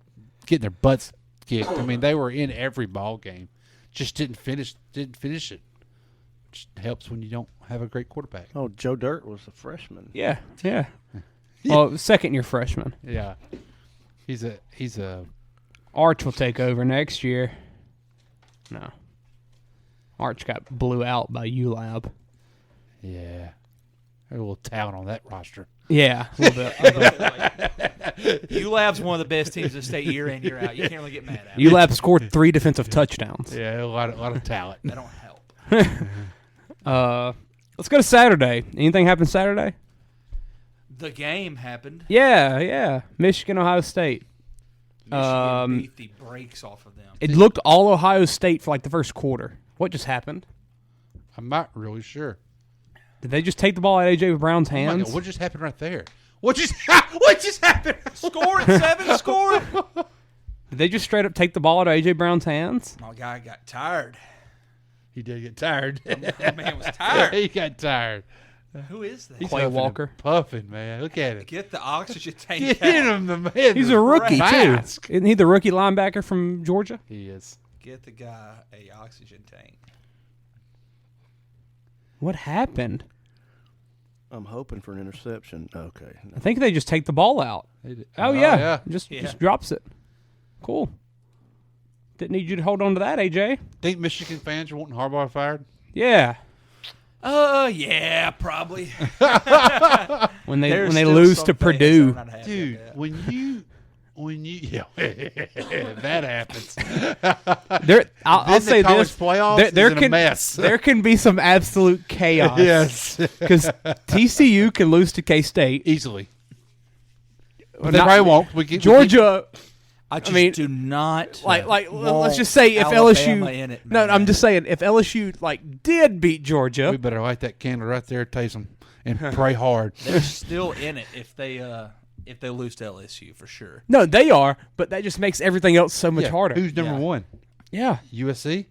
their butts kicked. I mean, they were in every ball game. Just didn't finish it. Which helps when you don't have a great quarterback. Oh, Joe Dirt was a freshman. Yeah. Well, second-year freshman. Yeah. He's a Arch will take over next year. No. Arch got blew out by ULab. Yeah. A little talent on that roster. Yeah, a little bit. ULab's one of the best teams in the state year in, year out. You can't really get mad at it. ULab scored 3 defensive touchdowns. Yeah, a lot of talent. That don't help. Let's go to Saturday. Anything happened Saturday? The game happened. Yeah. Michigan, Ohio State. Michigan beat the brakes off of them. It looked all Ohio State for like the first quarter. What just happened? I'm not really sure. Did they just take the ball out of A.J. Brown's Oh my hands? God, what just happened right there? What just happened? Score at 7, score. Did they just straight up take the ball out of A.J. Brown's hands? My guy got tired. He did get tired. My man was tired. He got tired. Who is that? He's Clay huffing and Walker. puffing, man. Look at it. Get the oxygen tank Get out. him, the man. He's a rookie, mask. too. Isn't he the rookie linebacker from Georgia? He is. Get the guy a oxygen tank. What happened? I'm hoping for an interception. Okay. I think they just take the ball out. Oh, yeah. Just drops it. Cool. Didn't need you to hold on to that, AJ. Think Michigan fans are wanting Harbaugh fired? Yeah. Yeah, probably. When they lose to Purdue. Dude, when you yeah, that happens. I'll say college this: playoffs there is in can a mess. There can be some absolute chaos. Yes, because TCU can lose to K-State easily. But they probably won't. Georgia. I mean, do not let's just say if Alabama in it, no, I'm just saying if LSU did beat Georgia, we better light that candle right there, Taysom, and pray hard. They're still in it if they lose to LSU for sure. No, they are, but that just makes everything else so much harder. Who's number one? Yeah, USC.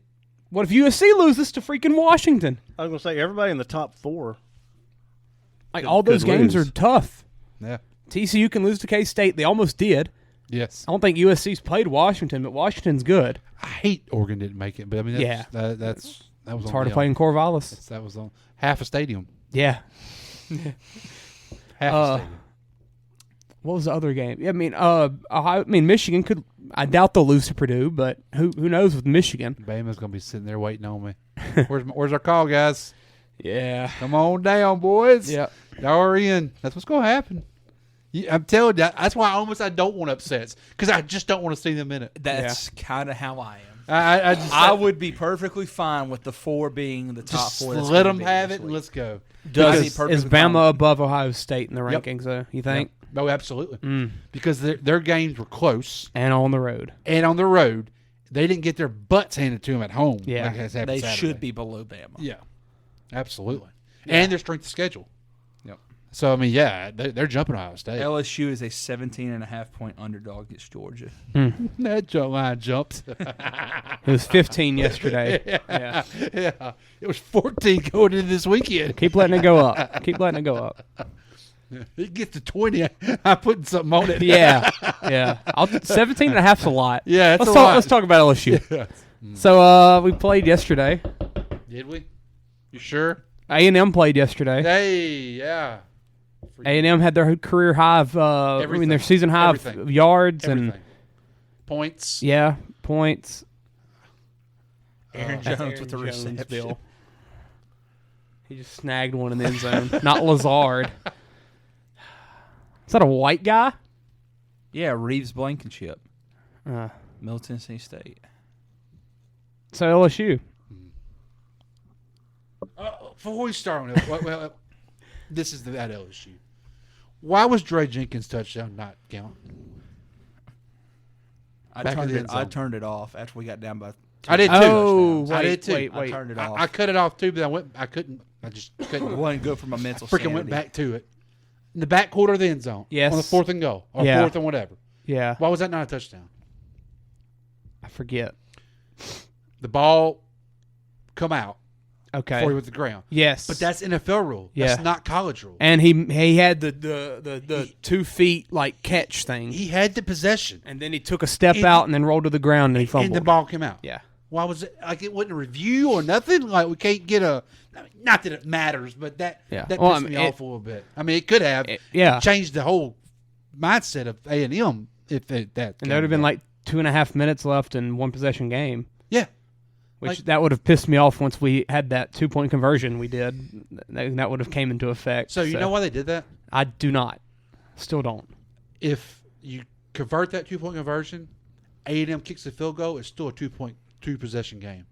What if USC loses to freaking Washington? I was gonna say everybody in the top 4. All those games are tough. Yeah, TCU can lose to K-State. They almost did. Yes. I don't think USC's played Washington, but Washington's good. I hate Oregon didn't make it, but I mean, that was it's hard to play in Corvallis. That was on half a stadium. Yeah. Half a stadium. What was the other game? I mean, Michigan could. I doubt they'll lose to Purdue, but who knows with Michigan? Bama's gonna be sitting there waiting on me. Where's our call, guys? Yeah. Come on down, boys. Yeah. Y'all are in. That's what's gonna happen. I'm telling you, that's why I don't want upsets because I just don't want to see them in it. That's kind of how I am. I would be perfectly fine with the 4 being the top 4. Just let them have it and let's go. Is Bama above Ohio State in the rankings, though, you think? Yep. No, absolutely. Because their games were close. And on the road. They didn't get their butts handed to them at home. Yeah. Like they Saturday. Should be below Bama. Yeah. Absolutely. Yeah. And their strength of schedule. Yep. So, I mean, they're jumping Ohio State. LSU is a 17.5-point underdog against Georgia. That line jumped. It was 15 yesterday. Yeah. It was 14 going into this weekend. Keep letting it go up. It gets to 20. I'm putting something on it. Yeah. 17.5's a lot. Yeah, it's a lot. Let's talk about LSU. Yeah. So we played yesterday. Did we? You sure? A&M played yesterday. Hey, yeah. A&M had their career high of, their season high of yards and points. Yeah, points. Aaron Jones with the reception. He just snagged one in the end zone. Not Lazard. Is that a white guy? Yeah, Reeves Blankenship. Middle Tennessee State. So LSU. Before we start on it, this is that LSU. Why was Dre Jenkins' touchdown not count? I turned it off after we got down by 2. I did too. I did too. Wait. I turned it off. I cut it off too, but I couldn't. I just couldn't. It wasn't good for my mental sanity. Went back to it. In the back quarter of the end zone. Yes. On the 4th and goal. Or 4th and whatever. Yeah. Why was that not a touchdown? I forget. The ball come out. Okay. before he went to the ground. Yes. But that's NFL rule. Yeah. That's not college rule. And he had the 2 feet like catch thing. He had the possession. And then he took a step out and then rolled to the ground and he fumbled. And the ball came out. Yeah. Why was it like it wasn't a review or nothing? Like we can't get a not that it matters, but that pissed me off a little bit. I mean, it could have changed the whole mindset of A&M if that. And there would have been like 2.5 minutes left in 1 possession game. Yeah. Which that would have pissed me off once we had that 2-point conversion we did. That would have came into effect. So you know why they did that? I do not. Still don't. If you convert that 2-point conversion, A&M kicks the field goal, it's still a 2 possession game.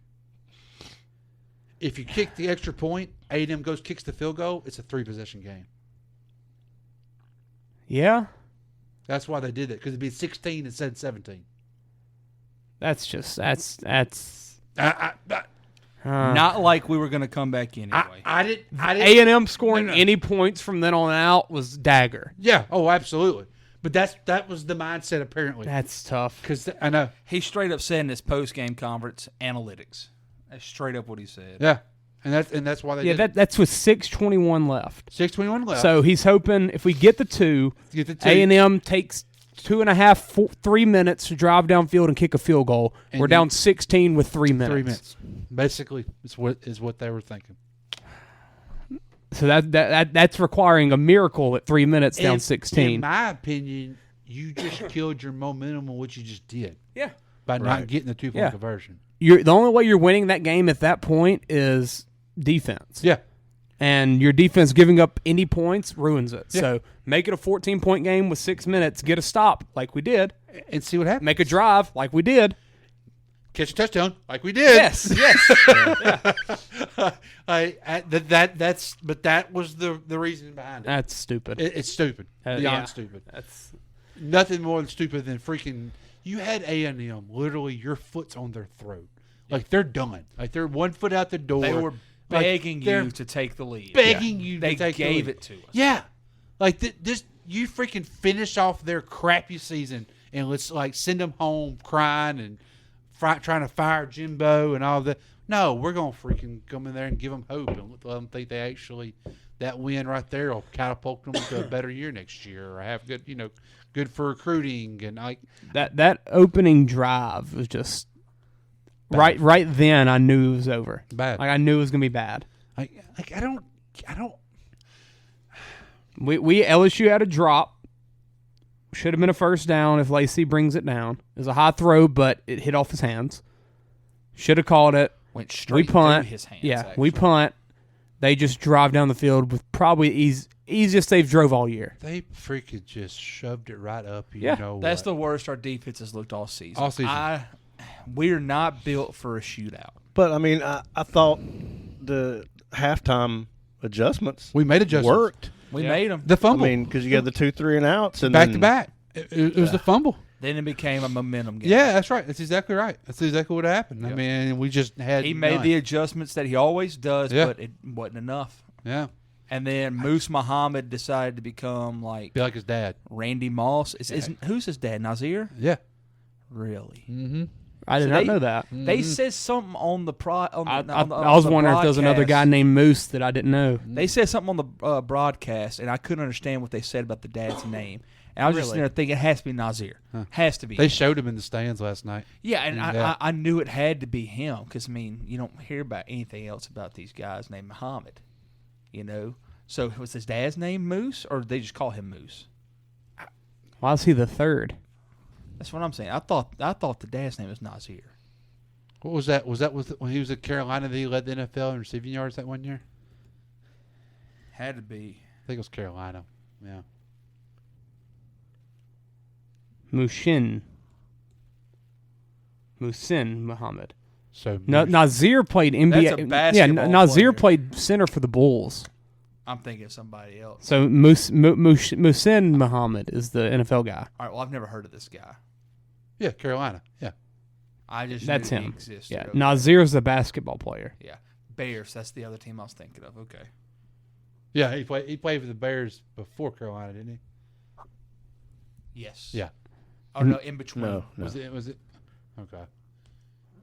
If you kick the extra point, A&M kicks the field goal, it's a 3 possession game. Yeah. That's why they did it, because it'd be 16 instead of 17. That's just not like we were going to come back anyway. I didn't. A&M scoring any points from then on out was dagger. Yeah. Oh, absolutely. But that was the mindset apparently. That's tough. Because I know he straight up said in his post game conference, analytics. That's straight up what he said. Yeah, and that's why they. Yeah, that's with 6:21 left. 6:21 left. So he's hoping if we get the 2, A&M takes 2.5, 3 minutes to drive downfield and kick a field goal. And we're down 16 with 3 minutes. 3 minutes, basically, is what they were thinking. So that's requiring a miracle at 3 minutes down 16. In my opinion, you just killed your momentum on what you just did. Yeah. By not getting the 2-point conversion. The only way you're winning that game at that point is defense. Yeah. And your defense giving up any points ruins it. Yeah. So make it a 14-point game with 6 minutes. Get a stop like we did. And see what happens. Make a drive like we did. Catch a touchdown like we did. Yes. But that was the reason behind it. That's stupid. It's stupid. Beyond stupid. That's nothing more than stupid than freaking. You had A&M literally your foot's on their throat. Like they're done. Like they're 1 foot out the door. They were begging you to take the lead. Begging you they to take the lead. They gave it to us. Yeah. Like this you freaking finish off their crappy season and let's like send them home crying and trying to fire Jimbo and all that. No, we're going to freaking come in there and give them hope and let them think they actually that win right there will catapult them to a better year next year or have good, good for recruiting and like that opening drive was just bad. Right then I knew it was over. Bad. Like I knew it was gonna be bad. I don't. We LSU had a drop. Should have been a first down if Lacey brings it down. It was a high throw, but it hit off his hands. Should have called it. Went straight through his hands. Yeah, actually. we punt. They just drive down the field with probably easiest they've drove all year. They freaking just shoved it right up. That's the worst our defense has looked all season. All season. We're not built for a shootout. But I mean, I thought the halftime adjustments we made adjustments worked. We made them. The fumble. I mean, because you got the 2 3 and outs and back to back. It was the fumble. Then it became a momentum game. Yeah, that's right. That's exactly right. That's exactly what happened. Yep. I mean, we just had. He made the adjustments that he always does, but it wasn't enough. Yeah. And then Moose Muhammad decided to become be like his dad, Randy Moss. Who's his dad? Nazir? Yeah. Really? Mm-hmm. I did not know that. They said something on the I was wondering if there was another guy named Moose that I didn't know. They said something on the broadcast, and I couldn't understand what they said about the dad's name. And I was just there thinking it has to be Nazir. Huh. Has to be. They showed him in the stands last night. Yeah, and I knew it had to be him because, I mean, you don't hear about anything else about these guys named Muhammad, So was his dad's name Moose, or did they just call him Moose? Why is he the third? That's what I'm saying. I thought the dad's name was Nazir. What was that? Was that when he was at Carolina that he led the NFL in receiving yards that 1 year? Had to be. I think it was Carolina. Yeah. Musin Muhammad. So Nazir played NBA. That's a basketball Nazir player. played center for the Bulls. I'm thinking of somebody else. So Musin Muhammad is the NFL guy. All right. Well, I've never heard of this guy. Yeah, Carolina. Yeah. I just That's knew him. He existed. Yeah. Okay. Nazir's the basketball player. Yeah. Bears. That's the other team I was thinking of. Okay. Yeah, he played for the Bears before Carolina, didn't he? Yes. Yeah. Oh no, in between. No. Was it? Okay.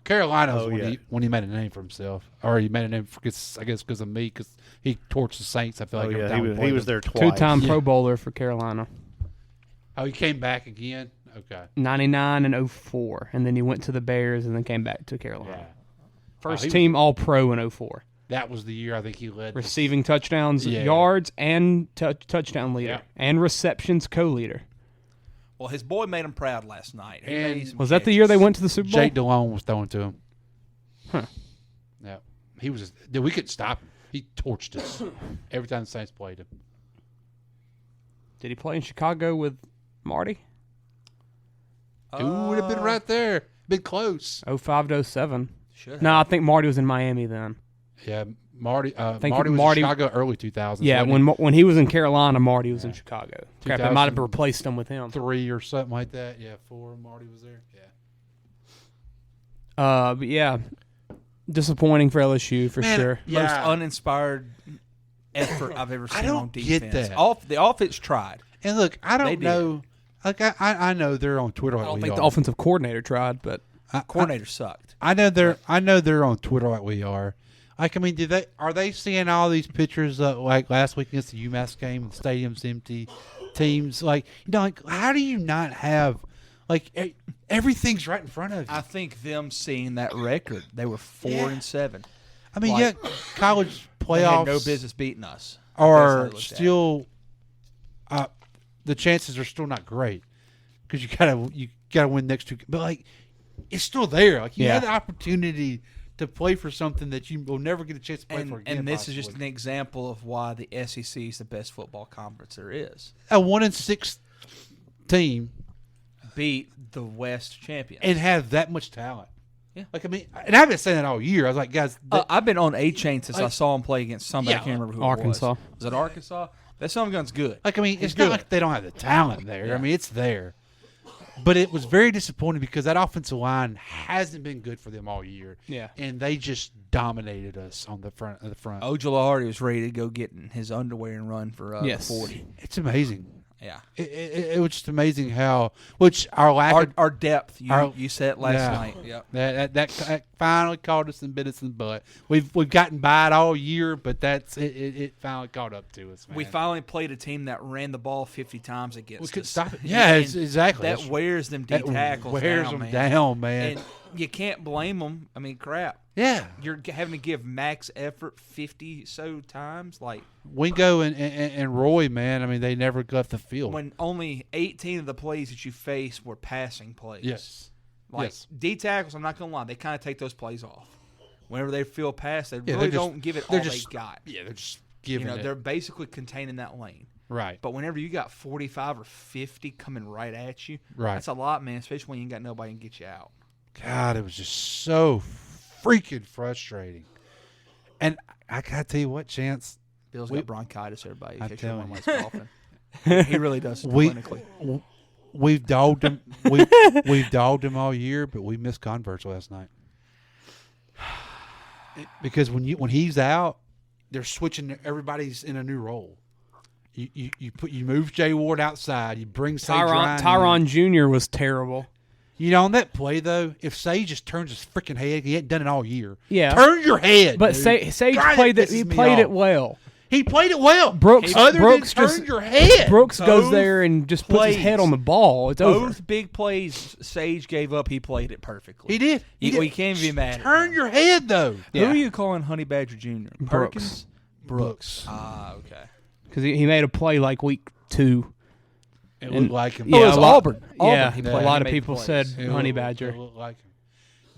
Carolina was Oh, yeah. when he made a name for himself, or he made a name for, I guess because of me, because he torched the Saints. I feel like every time he was there twice. 2-time Pro Bowler for Carolina. Oh, he came back again. Okay. 99 and 04, and then he went to the Bears and then came back to Carolina. Yeah. First he team All-Pro in 04. That was the year I think he led Receiving touchdowns, Yeah. yards, and touchdown leader, and receptions co-leader. Well, his boy made him proud last night. He made some Was that the year they went to the Super Bowl? Jake Delhomme was throwing to him. Huh. Yeah. He was. We couldn't stop him. He torched us every time the Saints played him. Did he play in Chicago with Marty? It would have been right there. Been close. 05 to 07. Should No, I think Marty was in Miami then. Yeah, Marty. think Marty was Marty- in Chicago early 2000s. Yeah, when he was in Carolina, Marty was in Chicago. Crap, they might have 2003 replaced him with him. or something like that. Yeah, 4. Marty was there. Yeah. But yeah, disappointing for LSU for sure. Most uninspired effort I've ever seen on defense. Get that. The offense tried. And look, I They don't did. know. Like I know they're on Twitter. Like I don't we think are. the offensive coordinator tried, but Coordinator sucked. I know they're on Twitter like we are. Like, I mean, are they seeing all these pictures like last week against the UMass game, the stadium's empty, teams like like how do you not have everything's right in front of you? I think them seeing that record, they were 4-7. I mean, like, college They had playoffs no business beating us. are still the chances are still not great because you gotta win next 2, but it's still there. Like you had the opportunity to play for something that you will never get a chance to play for again. And this is just an example of why the SEC is the best football conference there is. A 1-6 team beat the West champions and have that much talent. Yeah, I mean, and I've been saying that all year. I was like, guys, I've been on A-Chain since I saw him play against somebody. I can't remember who Arkansas. it was. Was it Arkansas? That son of a gun's good. I mean, it's good. not like they don't have the talent there. Yeah. I mean, it's there. But it was very disappointing because that offensive line hasn't been good for them all year. Yeah. And they just dominated us on the front. Ojulari was ready to go get in his underwear and run for 40. It's amazing. Yeah. It was just amazing how, which our lack of our depth, you said last night. Yep. That finally caught us and bit us in the butt. We've gotten by it all year, but it finally caught up to us, man. We finally played a team that ran the ball 50 times against us. We could stop it. Yeah, exactly. That wears them D tackles wears down, them down, man. And you can't blame them. I mean, crap. Yeah. You're having to give max effort 50 so times. Like Wingo and Roy, man, I mean, they never left the field. When only 18 of the plays that you faced were passing plays. Yes. Like D tackles, I'm not going to lie, they kind of take those plays off. Whenever they feel pass, they Yeah, really they're just- don't give it they're all just- they got. Yeah, they're just giving it. They're basically containing that lane. Right. But whenever you got 45 or 50 coming right at you, Right. that's a lot, man, especially when you ain't got nobody to get you out. God, it was just so freaking frustrating. And I gotta tell you what, Chance. Bill's got bronchitis, everybody. In I'm case you're telling wondering why he's coughing. He really does clinically. We've dogged him. We've dogged him all year, but we missed converts last night. Because when he's out, they're switching. Everybody's in a new role. You move Jay Ward outside. You bring Sage Ryan Tyron Jr. was terrible. On that play though, if Sage just turns his freaking head, he hadn't done it all year. Yeah, turn your head. But dude. Sage God, played it. He played it well. He played it well. Brooks just turn your head. Brooks goes there and just puts his head on the ball. It's over. Both big plays Sage gave up, he played it perfectly. He did. We can't be mad. Turn your head though. Who are you calling Honey Badger Jr.? Brooks. Brooks. Okay. Because he made a play like week 2. It looked like him. Yeah, it was Auburn. Yeah, He a played. lot He of made people plays. said It Honey looked- Badger. It looked like him.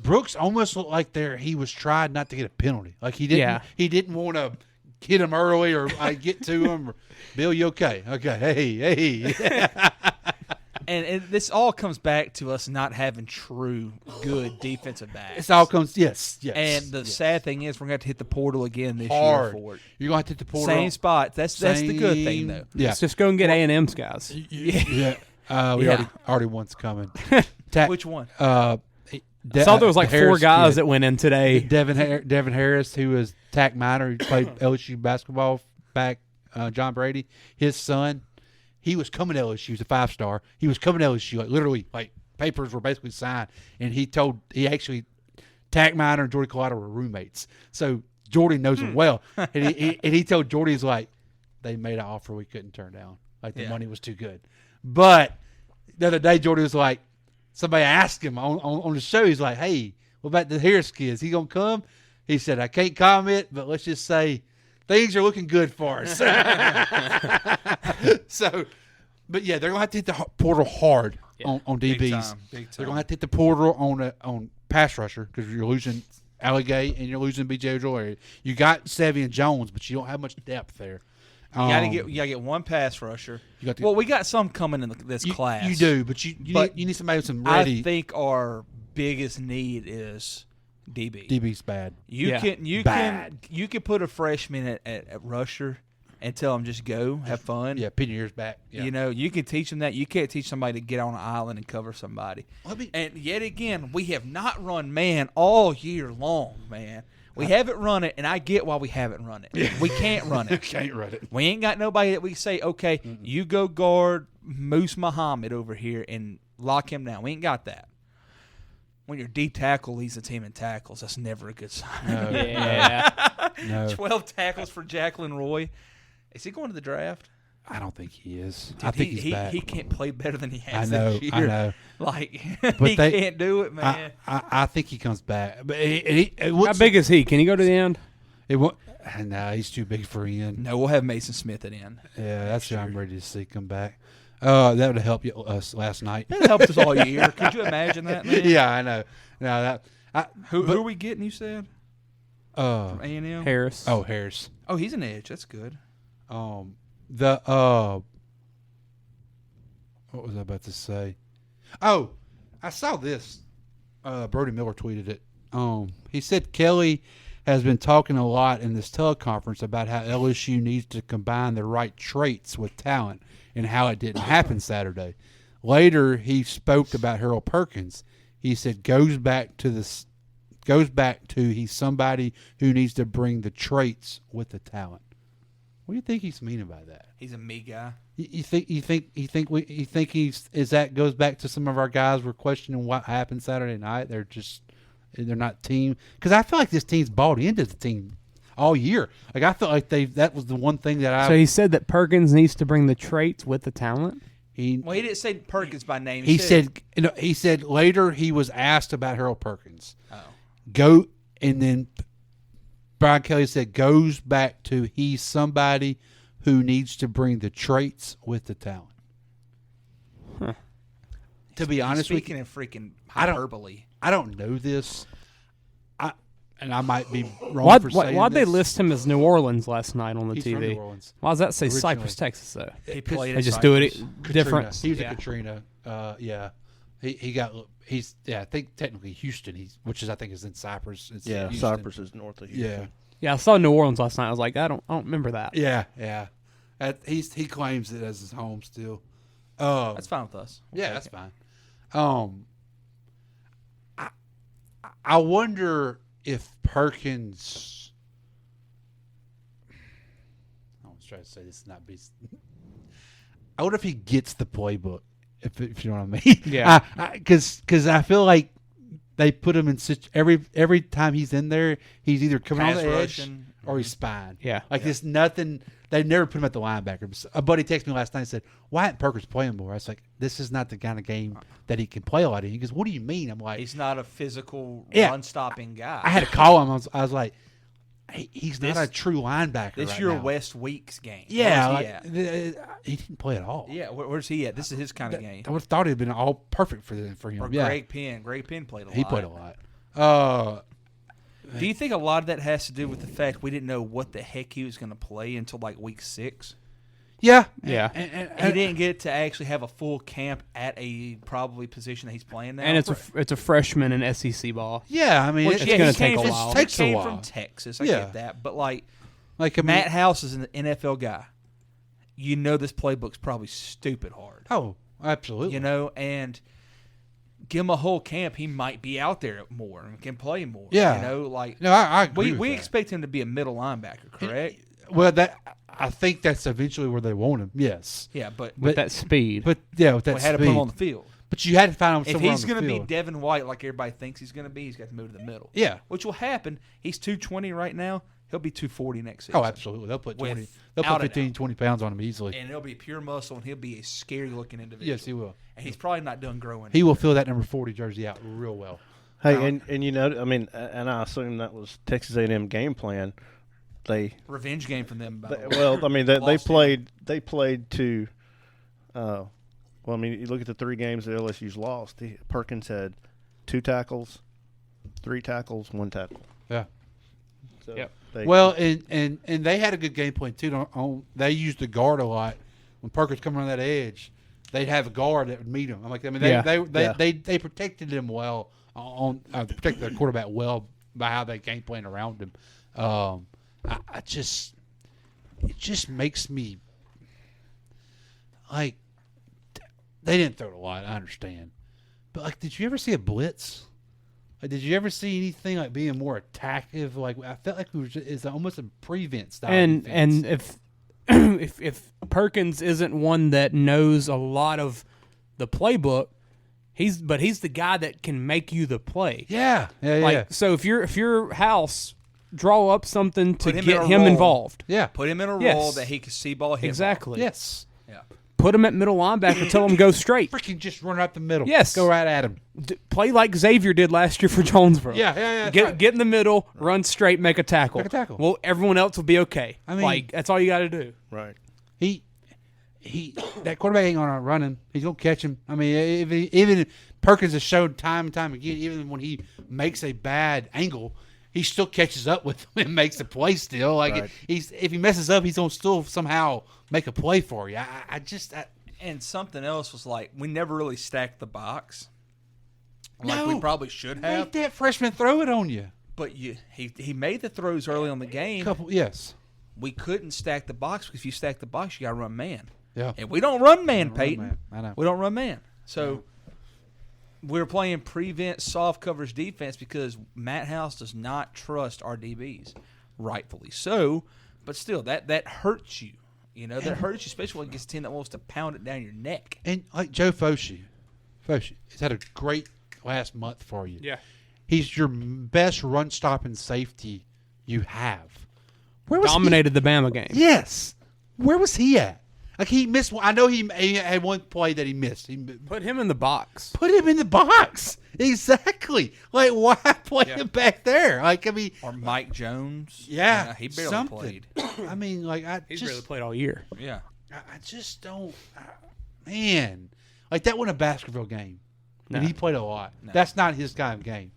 Brooks almost looked like he was trying not to get a penalty. Like he didn't. Yeah. He didn't want to hit him early or get to him. Or, Bill, you okay? Okay. Hey. And this all comes back to us not having true good defensive backs. This all comes. Yes. And the sad thing is, we're going to have to hit the portal again this Hard. year for it. You're going to hit the portal. Same spot. That's the good thing, though. Yeah. Let's just go and get A&M's guys. Yeah. We already one's coming. Which one? I saw there was like 4 guys that went in today. Devin Harris, who was Tack Minor, who played LSU basketball back. John Brady, his son, he was coming to LSU. He's a 5-star. He was coming to LSU. Like literally, like papers were basically signed, and he actually Tack Miner and Jordy Collado were roommates. So Jordy knows him well. And he told Jordy, he's like, they made an offer we couldn't turn down. Like the money was too good. But the other day, Jordy was like, somebody asked him on the show, he's like, hey, what about the Harris kids? He going to come? He said, I can't comment, but let's just say things are looking good for us. So, but yeah, they're going to have to hit the portal hard on DBs. Big time. They're going to have to hit the portal on pass rusher because you're losing Allegay and you're losing B.J. Ojolari. You got Sevian Jones, but you don't have much depth there. You gotta get one pass rusher. We got some coming in this class. You do, but you need somebody with some ready. I think our biggest need is DB. DB's bad. You can put a freshman at rusher and tell him just go, have fun. Yeah, pin your ears back. Yeah. You know, you can teach them that. You can't teach somebody to get on an island and cover somebody. And yet again, we have not run man all year long, man. We haven't run it, and I get why we haven't run it. We can't run it. Can't run it. We ain't got nobody that we say, okay, you go guard Moose Muhammad over here and lock him down. We ain't got that. When your D tackle leads the team in tackles, that's never a good sign. No. 12 tackles for Jacqueline Roy. Is he going to the draft? I don't think he is. Dude, I think he's back. He can't play better than he has I know. this year. I know. Like, he can't do it, man. I think he comes back. But how big is he? Can he go to the end? No, he's too big for Ian. No, we'll have Mason Smith at end. Yeah, that's who I'm ready to see come back. That would have helped us last night. That helped us all year. Could you imagine that, man? Yeah, I know. No, who are we getting, you said? From A&M? Harris. Oh, Harris. Oh, he's an edge. That's good. What was I about to say? Oh, I saw this. Brody Miller tweeted it. He said Kelly has been talking a lot in this teleconference about how LSU needs to combine the right traits with talent and how it didn't happen Saturday. Later, he spoke about Harold Perkins. He said goes back to he's somebody who needs to bring the traits with the talent. What do you think he's meaning by that? He's a me guy. You think that goes back to some of our guys were questioning what happened Saturday night? They're not team, because I feel like this team's bought into the team all year. Like I felt like that was the one thing that So he said that Perkins needs to bring the traits with the talent. He didn't say Perkins by name. He said later he was asked about Harold Perkins. Oh. And then Brian Kelly said goes back to he's somebody who needs to bring the traits with the talent. Huh. To be honest with you, speaking in freaking hyperbole. I don't know this. I might be wrong for saying why'd this. they list him as New Orleans last night on the He's TV? from New Orleans. Why does that say Originally. Cypress, Texas, though? He played They at just Cypress. do it different. He was at Katrina. Yeah. I think technically Houston, which is I think is in Cypress. It's Yeah, Houston. Cypress is north of Houston. Yeah, I saw New Orleans last night. I was like, I don't remember that. Yeah. He claims it as his home still. That's fine with us. That's fine. I wonder if Perkins. I was trying to say this not be. I wonder if he gets the playbook, if you know what I mean. Yeah. Because I feel like they put him in every time he's in there, he's either coming on the edge or he's spying. Yeah. There's nothing. They never put him at the linebacker. A buddy texted me last night and said, "Why isn't Perkins playing more?" I was like, "This is not the kind of game that he can play a lot in." He goes, "What do you mean?" I'm like, He's not a physical run-stopping guy. I had to call him. I was like, he's not a true linebacker. This right your now. West Weeks game. Yeah, Where's he didn't play at all. Yeah, where's he at? This is his kind of game. I would have thought it'd been all perfect for him. Or Greg Penn. Greg Penn played a lot. He played a lot. Do you think a lot of that has to do with the fact we didn't know what the heck he was going to play until like week 6? Yeah. He didn't get to actually have a full camp at a probably position that he's playing now. And it's a freshman in SEC ball. Yeah, I mean, it's going to take a while. It takes a came while. from Texas. I get that. But like Matt Matt House is an NFL guy. You know this playbook's probably stupid hard. Oh, absolutely. You know, and give him a whole camp, he might be out there more and can play more. Yeah. You know, like no, I agree with we that. expect him to be a middle linebacker, correct? Well, I think that's eventually where they want him. Yes. Yeah, but With that speed. But yeah, with that we had speed. to put him on the field. But you had to find him If somewhere he's on the going to be field. Devin White like everybody thinks he's going to be, he's got to move to the middle. Yeah. Which will happen. He's 220 right now. He'll be 240 next season. Oh, absolutely. They'll put 20. Without They'll put a 15, doubt. 20 pounds on him easily. And he'll be pure muscle, and he'll be a scary-looking individual. Yes, he will. And he's probably not done growing. He will fill that number 40 jersey out real well. Hey, and you know, I mean, and I assume that was Texas A&M game plan. Revenge game from them. By the way. Well, I mean, they Lost played to. Well, I mean, you look at the 3 games that LSU's lost. Perkins had 2 tackles, 3 tackles, 1 tackle. Yeah. So Yep. And they had a good game plan too. They used the guard a lot. When Perkins come around that edge, they'd have a guard that would meet him. They protected him well protected their quarterback well by how they game plan around him. It just makes me like they didn't throw it a lot. I understand, but like, did you ever see a blitz? Like, did you ever see anything like being more attackive? Like, I felt like it's almost a prevent style. And if if Perkins isn't one that knows a lot of the playbook, he's the guy that can make you the play. Yeah. So if your house draw up something to Put him get in a him role. involved. Yeah. Put him in a Yes. role that he can see ball hit. Exactly. Yes. Yeah. Put him at middle linebacker. Tell him go straight. Freaking just run right the middle. Yes. Go right at him. Play like Xavier did last year for Jonesboro. Yeah. Get in the middle, run straight, make a tackle. Make a tackle. Well, everyone else will be okay. I mean, like, that's all you got to do. Right. He that quarterback ain't gonna run him. He's gonna catch him. I mean, even Perkins has shown time and time again, even when he makes a bad angle, he still catches up with him and makes a play still. Like, Right. if he messes up, he's gonna still somehow make a play for you. And something else was like, we never really stacked the box like No. we probably should have. Make that freshman throw it on you. But he made the throws early on the game. Yes. We couldn't stack the box because if you stack the box, you got to run man. Yeah. And we don't run man, Run Peyton. man. I know. We don't run man. So we're playing prevent soft coverage defense because Matt House does not trust our DBs, rightfully so. But still, that hurts you. You know, that hurts you, especially against a team that wants to pound it down your neck. And like Joe Foshi has had a great last month for you. Yeah. He's your best run stopping safety you have. Where was Dominated the Bama game. Yes. Where was he at? Like, he missed one. I know he had one play that he missed. Put him in the box. Put him in the box. Exactly. Like, why play him back there? Like, I mean, Or Mike Jones. yeah, He barely something. played. I mean, like, He's really played all year. Yeah. I just don't. Man, like, that wasn't a Baskerville game. No. And he played a lot. No. That's not his kind of game.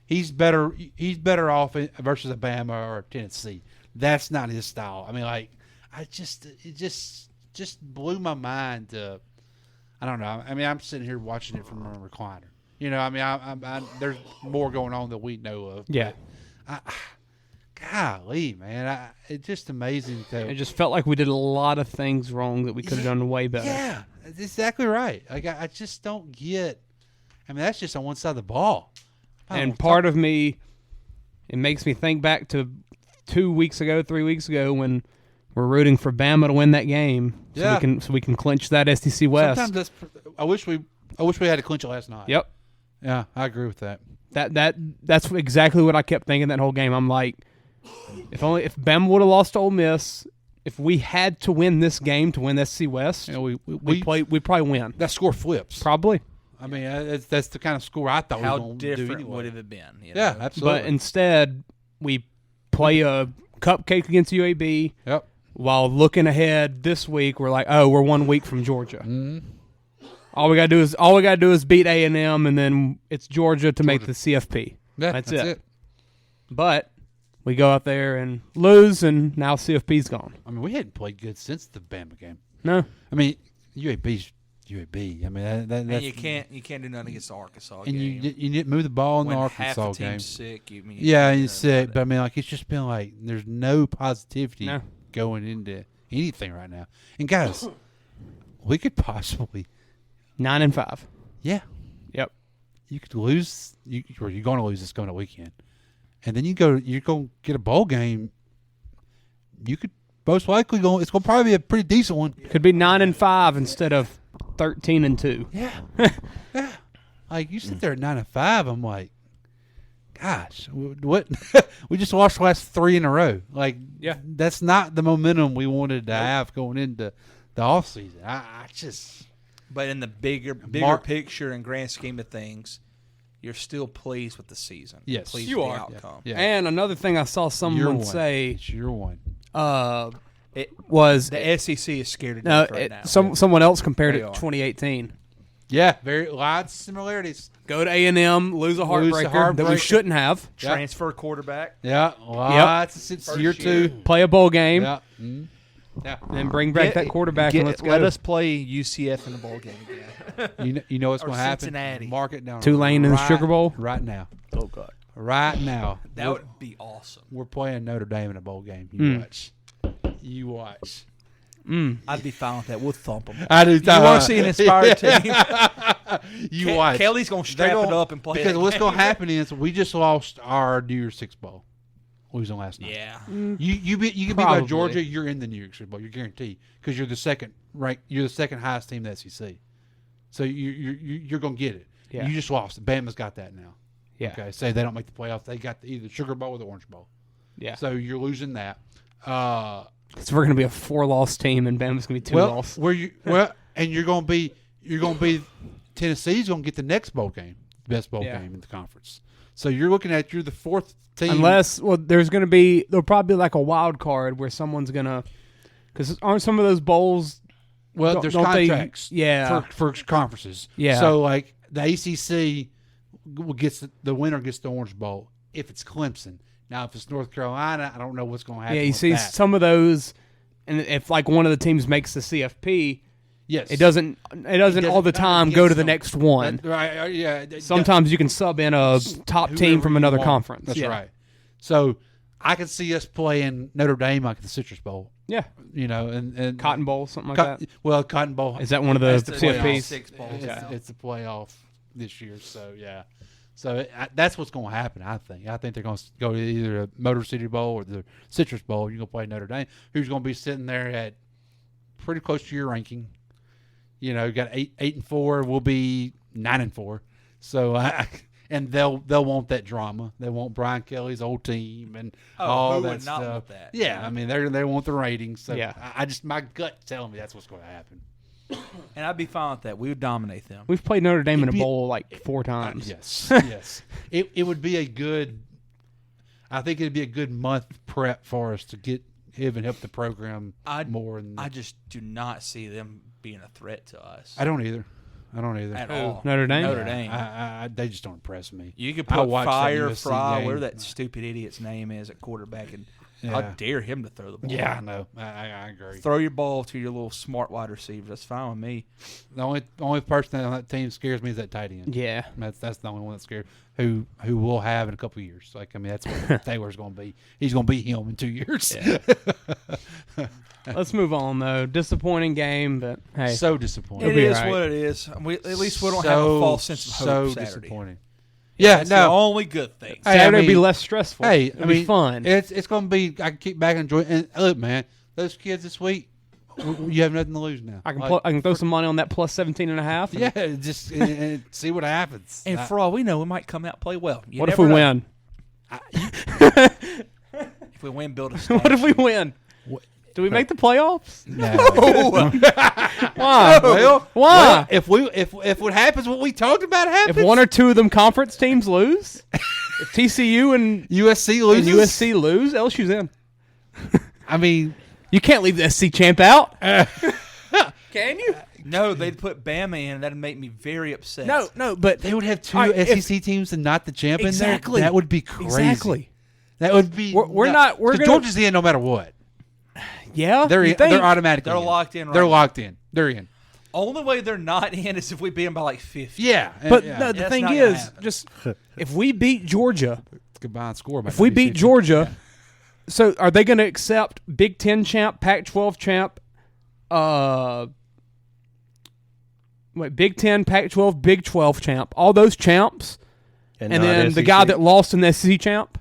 He's better. He's better off versus Alabama or Tennessee. That's not his style. I mean, like, it just blew my mind. I don't know. I mean, I'm sitting here watching it from a recliner. You know, I mean, I there's more going on that we know of. Yeah. Golly, man, it's just amazing. It just felt like we did a lot of things wrong that we could have done way better. Yeah, that's exactly right. Like, I just don't get. I mean, that's just on one side of the ball. And part of me, it makes me think back to 3 weeks ago when we're rooting for Bama to win that game, so we can clinch that SEC West. Sometimes I wish we had to clinch it last night. Yep. Yeah, I agree with that. That's exactly what I kept thinking that whole game. I'm like, if Bama would have lost to Ole Miss, if we had to win this game to win SEC West, we'd probably win. That score flips. Probably. I mean, that's the kind of score I thought we were How going to do different anyway. would it have been? You Yeah, know? absolutely. But instead, we play a cupcake against UAB. Yep. While looking ahead this week, we're like, we're 1 week from Georgia. Mm-hmm. All we gotta do is beat A&M, and then it's Georgia to make the CFP. Yeah, that's it. But we go out there and lose, and now CFP's gone. I mean, we hadn't played good since the Bama game. No. I mean, UAB's UAB. I mean, And that's, you can't do nothing against the Arkansas and game. you didn't move the ball in when the half Arkansas the team's game. sick. You mean Yeah, you he's sick, but I mean, like, it's just been like there's no positivity No. going into anything right now. And guys, we could possibly 9-5. Yeah. Yep. You could lose. You're going to lose this coming weekend, and then you're going to get a bowl game. You could most likely go. It's going to probably be a pretty decent one. Could be 9-5 instead of 13-2. Yeah. Yeah. Like, you sit there at 9-5, I'm like, gosh, what? We just lost the last 3 in a row. Like, that's not the momentum we wanted to have going into the offseason. I just. But in the bigger picture and grand scheme of things, you're still pleased with the season. Yes, pleased you with are. the outcome. Yeah. And another thing I saw someone say, it's your one. Was the SEC is scared of death right now. Someone else compared it to 2018. Yeah, very lots of similarities. Go to A&M, lose a heartbreaker that we shouldn't have. Transfer quarterback. Yeah, lots. It's year 2. Play a bowl game. Yeah. Mm-hmm. Yeah. And bring back that quarterback and let's go. Let us play UCF in the bowl game again. you know what's going to happen? Cincinnati. Mark it down. Tulane in the Sugar Bowl? Right now. Oh, God. Right now. That would be awesome. We're playing Notre Dame in a bowl game. You watch. You watch. I'd be fine with that. We'll thump them. I do. You want to see an inspired team? You watch. Kelly's going to strap it up and play. Because what's going to happen is we just lost our New Year's Six Bowl. Losing last night. Yeah. You can beat by Georgia. You're in the New York Six Bowl. You're guaranteed because you're the second highest team in the SEC. So you're going to get it. Yeah. You just lost. Bama's got that now. Yeah. Okay. Say they don't make the playoffs. They got either Sugar Bowl or the Orange Bowl. Yeah. So you're losing that. So we're going to be a 4-loss team, and Bama's going to be 2-loss. And you're going to be Tennessee's going to get the next bowl game, best bowl game in the conference. So you're looking at you're the 4th team. Unless there'll probably be like a wild card where someone's going to, because aren't some of those bowls? Well, there's contracts. For conferences. Yeah. So like the ACC the winner gets the Orange Bowl if it's Clemson. Now, if it's North Carolina, I don't know what's going to happen. Yeah, you see that. some of those, and if like one of the teams makes the CFP, yes, it doesn't all the time go to the next one. Right? Yeah. Sometimes you can sub in a top team from another conference. That's right. So I could see us playing Notre Dame like the Citrus Bowl. Yeah, and Cotton Bowl, something like that. Well, Cotton Bowl is that one of the CFPs? 6 bowls. It's a playoff this year, so yeah. So that's what's going to happen, I think. I think they're going to go to either the Motor City Bowl or the Citrus Bowl. You're going to play Notre Dame, who's going to be sitting there at pretty close to your ranking. You got 8-4. We'll be 9-4. So, and they'll want that drama. They want Brian Kelly's old team and all that stuff. Not want that? Yeah, I mean they want the ratings. So yeah. My gut telling me that's what's going to happen. And I'd be fine with that. We would dominate them. We've played Notre Dame in a bowl like 4 times. Yes, yes. It would be a good. I think it'd be a good month prep for us to help the program more. I just do not see them being a threat to us. I don't either. At all. Notre Dame. Notre Dame. They just don't impress me. You could put Fry, whatever that stupid idiot's name is, at quarterback, and I dare him to throw the ball. Yeah, I know. I agree. Throw your ball to your little smart wide receiver. That's fine with me. The only person on that team scares me is that tight end. Yeah, that's the only one that scares. Who we'll have in a couple of years. Like that's what Taylor's going to be. He's going to be him in 2 years. Yeah. Let's move on though. Disappointing game, but hey, so disappointing. It is what it is. At least we don't have a false sense of hope. So Saturday. Disappointing. Yeah, that's the only good thing. Saturday will be less stressful. Hey, it'll be fun. It's going to be. I can kick back and enjoy. And look, man, those kids this week, you have nothing to lose now. I can throw some money on that plus 17.5. Yeah, just and see what happens. And for all we know, we might come out and play well. What if we win? If we win, build a statue. What if we win? Do we make the playoffs? No. Why? Why? Why? If what happens, what we talked about happens. If 1 or 2 of them conference teams lose, if TCU and USC lose, LSU's in. I mean, you can't leave the SC champ out. Can you? No, they'd put Bama in, and that'd make me very upset. No, but they would have 2 SEC teams and not the champ in there. That would be crazy. Exactly. That would be. We're Georgia's in no matter what. Yeah, they're automatically. They're locked in. They're locked in. They're in. Only way they're not in is if we beat them by like 50. Yeah, but no, the thing is, just if we beat Georgia, combined score. If we beat Georgia, so are they going to accept Big Ten champ, Pac-12 champ, Big Ten, Pac-12, Big 12 champ, all those champs, and then the guy that lost in the SEC champ?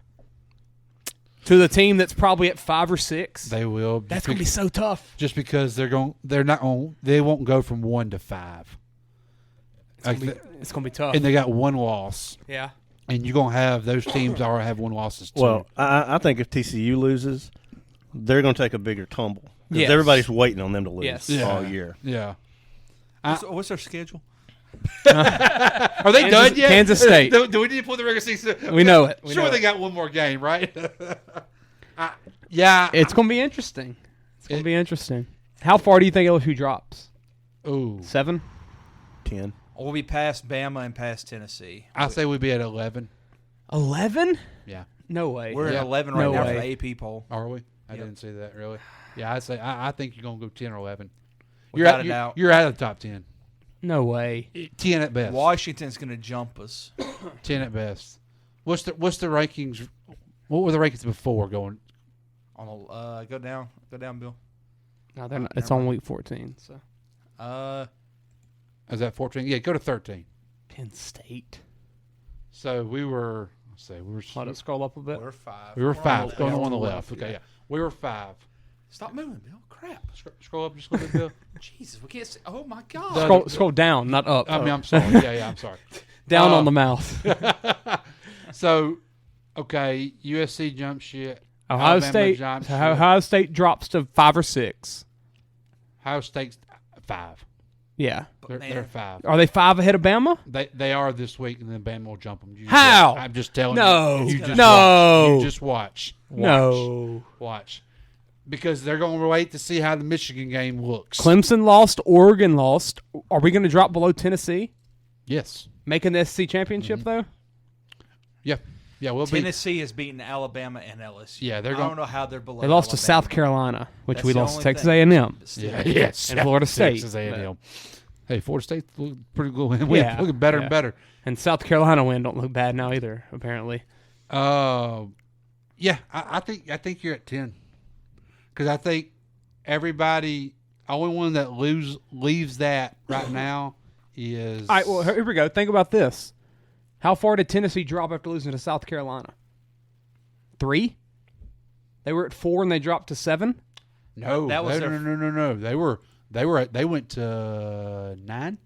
to the team that's probably at 5 or 6. They will. That's going to be so tough. Just because they won't go from 1 to 5. It's going to be tough. And they got 1 loss. Yeah. And you're going to have those teams already have 1 losses too. Well, I think if TCU loses, they're going to take a bigger tumble. Because Yes. everybody's waiting on them to lose Yes. all year. Yeah. What's their schedule? Are they done yet? Kansas State. Do we need to pull the regular season? We know it. Sure, they got 1 more game, right? Yeah. It's going to be interesting. It's going to be interesting. How far do you think LSU drops? Ooh. 7? 10. We'll be past Bama and past Tennessee. I say we'd be at 11. 11? Yeah. No way. We're at 11 right No now way. for the AP poll. Are we? I didn't see that, really. Yeah, I think you're going to go 10 or 11. Without a doubt. You're out of the top 10. No way. 10 at best. Washington's going to jump us. 10 at best. What's the rankings? What were the rankings before going? On the, go down, Bill. No, they're not. It's on week 14. So Is that 14? Yeah, go to 13. Penn State. So we were. Let's see. We were. Let it scroll up a bit. We're 5. We were 5. Going We're on the left. Okay, yeah. We were 5. Stop moving, Bill. Crap. Scroll up just a little bit, Bill. Jesus, we can't see. Oh, my God. Scroll down, not up. I mean, I'm sorry. Yeah, I'm sorry. Down on the mouth. So, okay, USC jump shit. Ohio Alabama State. jump shit. Ohio State drops to 5 or 6. Ohio State's 5. Yeah. They're 5. Are they 5 ahead of Bama? They are this week, and then Bama will jump them. How? I'm just telling No. you. No. You just watch. No. Watch. Because they're going to wait to see how the Michigan game looks. Clemson lost. Oregon lost. Are we going to drop below Tennessee? Yes. Making the SEC championship, though? Yeah. Yeah, we'll be. Tennessee has beaten Alabama and LSU. Yeah, they're I going. don't know how they're below. They lost to Alabama. South Carolina, which That's we the lost to only Texas thing. A&M. But still. Yeah, yes. And Florida State. Texas A&M. Hey, Florida State's looking pretty good. Looking better and better. And South Carolina win don't look bad now either, apparently. Yeah, I think you're at 10. Because I think everybody, only one that leaves that right now is. All right, well, here we go. Think about this. How far did Tennessee drop after losing to South Carolina? 3? They were at 4 and they dropped to 7? No, That was no. They went to 9.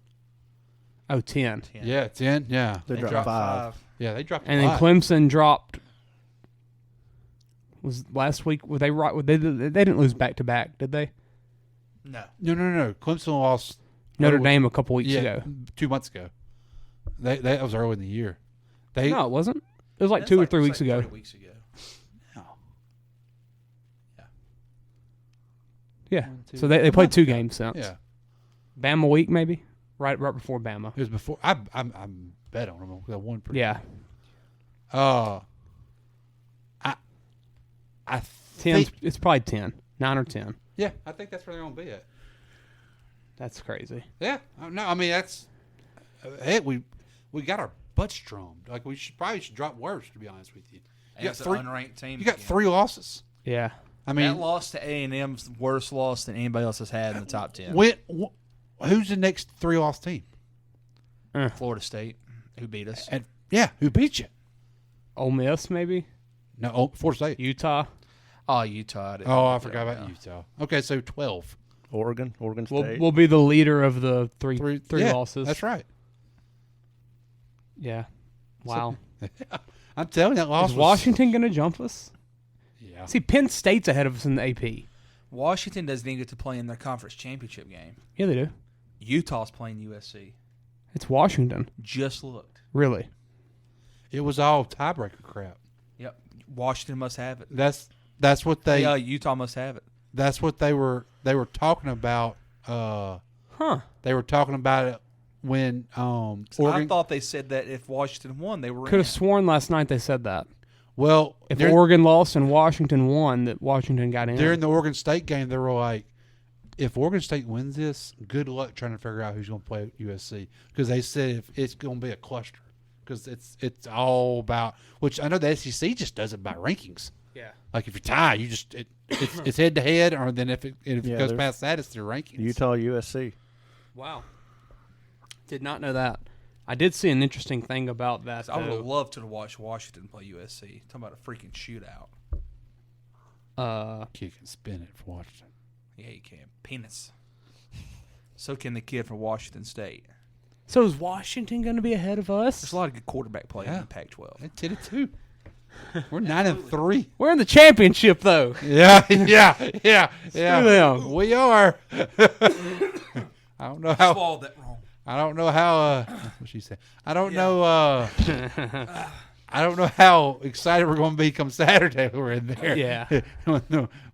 Oh, 10. Yeah, 10. Yeah, They dropped 5. Yeah, they dropped. And a then lot. Clemson dropped. Was last week? Were they right? They didn't lose back to back, did they? No. No. Clemson lost Notre Dame a couple weeks yeah, ago. 2 months ago. That was early in the year. No, it wasn't. It was like That's 2 or like- 3 it's weeks like ago. 3 weeks ago. Yeah. 1, 2, So they a played month 2 ago. games since. Yeah, Bama week maybe, right before Bama. it was before. I bet on them because I won pretty. Yeah. I 10. think. It's probably 10, 9 or 10. Yeah, I think that's where they're gonna be at. That's crazy. Yeah, no, I mean that's. Heck, we got our butts drummed. Like we probably should drop worse. To be honest with you, And it's an unranked team. You got again. 3 losses. Yeah. I mean, that loss to A&M's the worst loss that anybody else has had in the top 10. Who's the next 3 loss team? Florida State, who beat us. And who beat you? Ole Miss maybe. No, Florida State. Utah. Oh, Utah. I forgot about Utah. Okay, so 12. Oregon State. We'll be the leader of the three yeah, losses. That's right. Yeah. Wow. I'm telling you, that loss Is was- Washington going to jump us? Yeah. See, Penn State's ahead of us in the AP. Washington doesn't even get to play in their conference championship game. Yeah, they do. Utah's playing USC. It's Washington. Just looked. Really? It was all tiebreaker crap. Yep. Washington must have it. That's what they. Yeah, Utah must have it. That's what they were talking about. They were talking about it when Oregon. I thought they said that if Washington won, they were Could have sworn last night they said that. Well, if Oregon lost and Washington won, that Washington got in. During the Oregon State game, they were like, if Oregon State wins this, good luck trying to figure out who's going to play at USC. Because they said if it's going to be a cluster. Because it's all about, which I know the SEC just does it by rankings. Yeah. Like if you tie, you just it's head to head, or then if it goes past that, it's their rankings. Utah, USC. Wow. Did not know that. I did see an interesting thing about that. I would have loved to watch Washington play USC. Talking about a freaking shootout. Kid can spin it for Washington. Yeah, you can. Penis. So can the kid from Washington State. So is Washington going to be ahead of us? There's a lot of good quarterback play in the Pac-12. They did it too. We're 9-3. We're in the championship, though. Yeah. Screw them. We are. I don't know how. Swallowed that wrong. I don't know how. What she said. I don't know. I don't know how excited we're going to be come Saturday. We're in there. Yeah.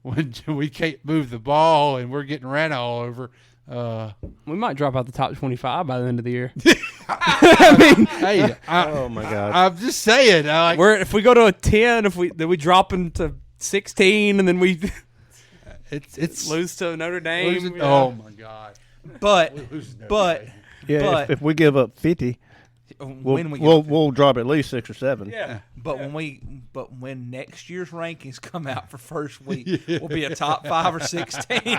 when we can't move the ball and we're getting ran all over. We might drop out the top 25 by the end of the year. Hey, Oh my God! I'm just saying. If we go to a 10, then we drop into 16, and then we it's lose to Notre Dame. Oh my God! But Yeah, if we give up 50, we'll drop at least 6 or 7. Yeah. But when next year's rankings come out for first week, we'll be a top 5 or 6 team.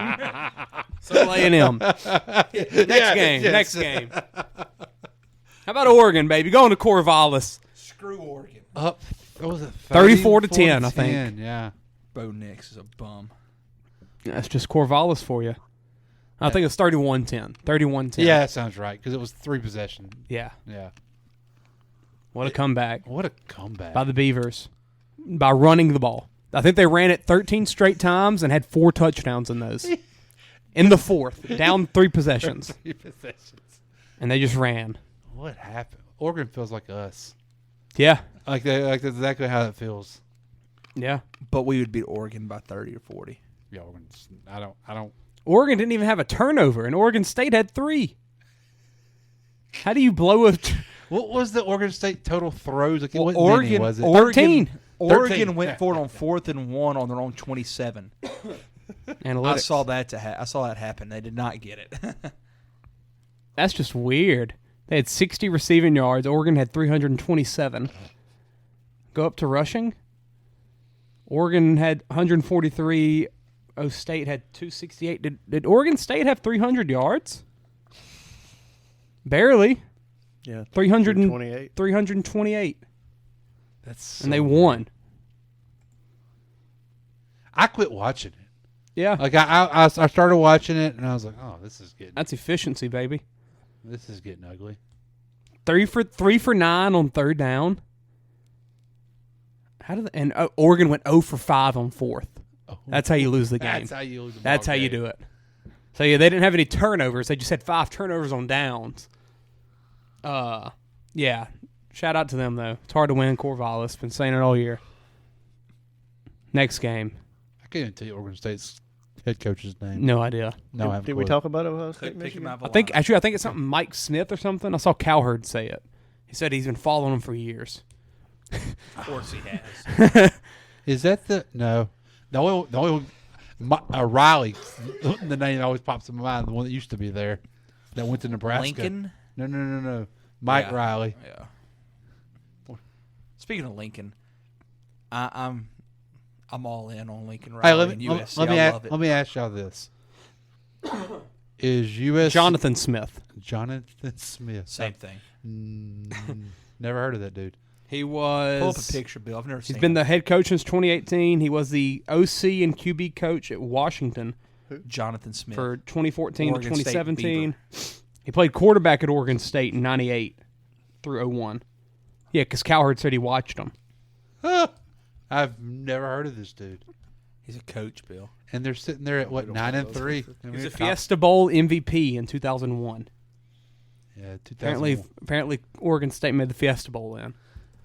So A&M. Next game. How about Oregon, baby? Going to Corvallis. Screw Oregon. Up. What was it? 34 to 10, I think. Yeah. Bo Nix is a bum. That's just Corvallis for you. I think it's 31-10. 31-10. Yeah, that sounds right because it was 3 possession. Yeah. Yeah. What a comeback. What a comeback. By the Beavers. By running the ball. I think they ran it 13 straight times and had 4 touchdowns in those. In the 4th. Down 3 possessions. 3 possessions. And they just ran. What happened? Oregon feels like us. Yeah. Like that's exactly how it feels. Yeah. But we would beat Oregon by 30 or 40. Yeah, I don't. Oregon didn't even have a turnover, and Oregon State had 3. How do you blow a... What was the Oregon State total throws? Like, Well, Oregon was it? 13. Oregon went for it on 4th and 1 on their own 27. Analytics. I saw that happen. They did not get it. That's just weird. They had 60 receiving yards. Oregon had 327. Go up to rushing. Oregon had 143. O State had 268. Did Oregon State have 300 yards? Barely. Yeah, 328. 328. That's and they won. I quit watching it. Yeah. Like I started watching it and I was like, oh, this is getting. That's efficiency, baby. This is getting ugly. 3 for 9 on 3rd down. Oregon went 0 for 5 on 4th. Oh. That's how you lose the game. That's how you lose the That's ball how game. you do it. So yeah, they didn't have any turnovers. They just had 5 turnovers on downs. Yeah. Shout out to them though. It's hard to win in Corvallis. Been saying it all year. Next game. I can't even tell you Oregon State's head coach's name. No idea. No, I haven't. Did we talk about Ohio State, Michigan? I think it's something Mike Smith or something. I saw Cowherd say it. He said he's been following him for years. Of course he has. Is that the only Riley? The name that always pops in my mind. The one that used to be there, that went to Nebraska. Lincoln? No. Mike Riley. Yeah. Speaking of Lincoln, I'm all in on Lincoln Hey, Riley and USC. let me ask y'all this: Is US Jonathan Smith? Jonathan Smith. Same thing. Never heard of that dude. He was. Pull up a picture, Bill. I've never seen. He's been the head coach since 2018. He was the OC and QB coach at Washington. Jonathan Smith for 2014 Oregon to 2017. State He played quarterback at Oregon State in 98 through 01. Yeah, because Cowherd said he watched him. I've never heard of this dude. He's a coach, Bill. And they're sitting there at what 9-3. He was a Fiesta Bowl MVP in 2001. Yeah, 2001. Apparently, Oregon State made the Fiesta Bowl then.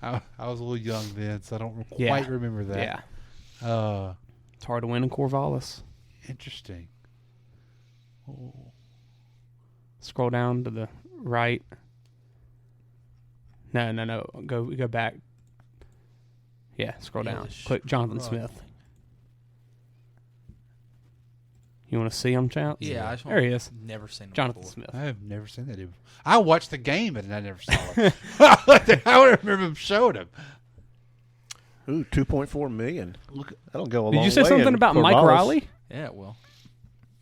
I was a little young then, so I don't quite remember that. Yeah. It's hard to win in Corvallis. Interesting. Oh. Scroll down to the right. No. Go back. Yeah, scroll down. Click Jonathan Smith. You want to see him, Chance? Yeah, there he is. Never seen him Jonathan before. Smith. I have never seen that dude before. I watched the game, and I never saw him. I would remember him showing him. Ooh, $2.4 million. Look, that'll go a Did long you say way something in about Corvallis. Mike Riley? Yeah, it will.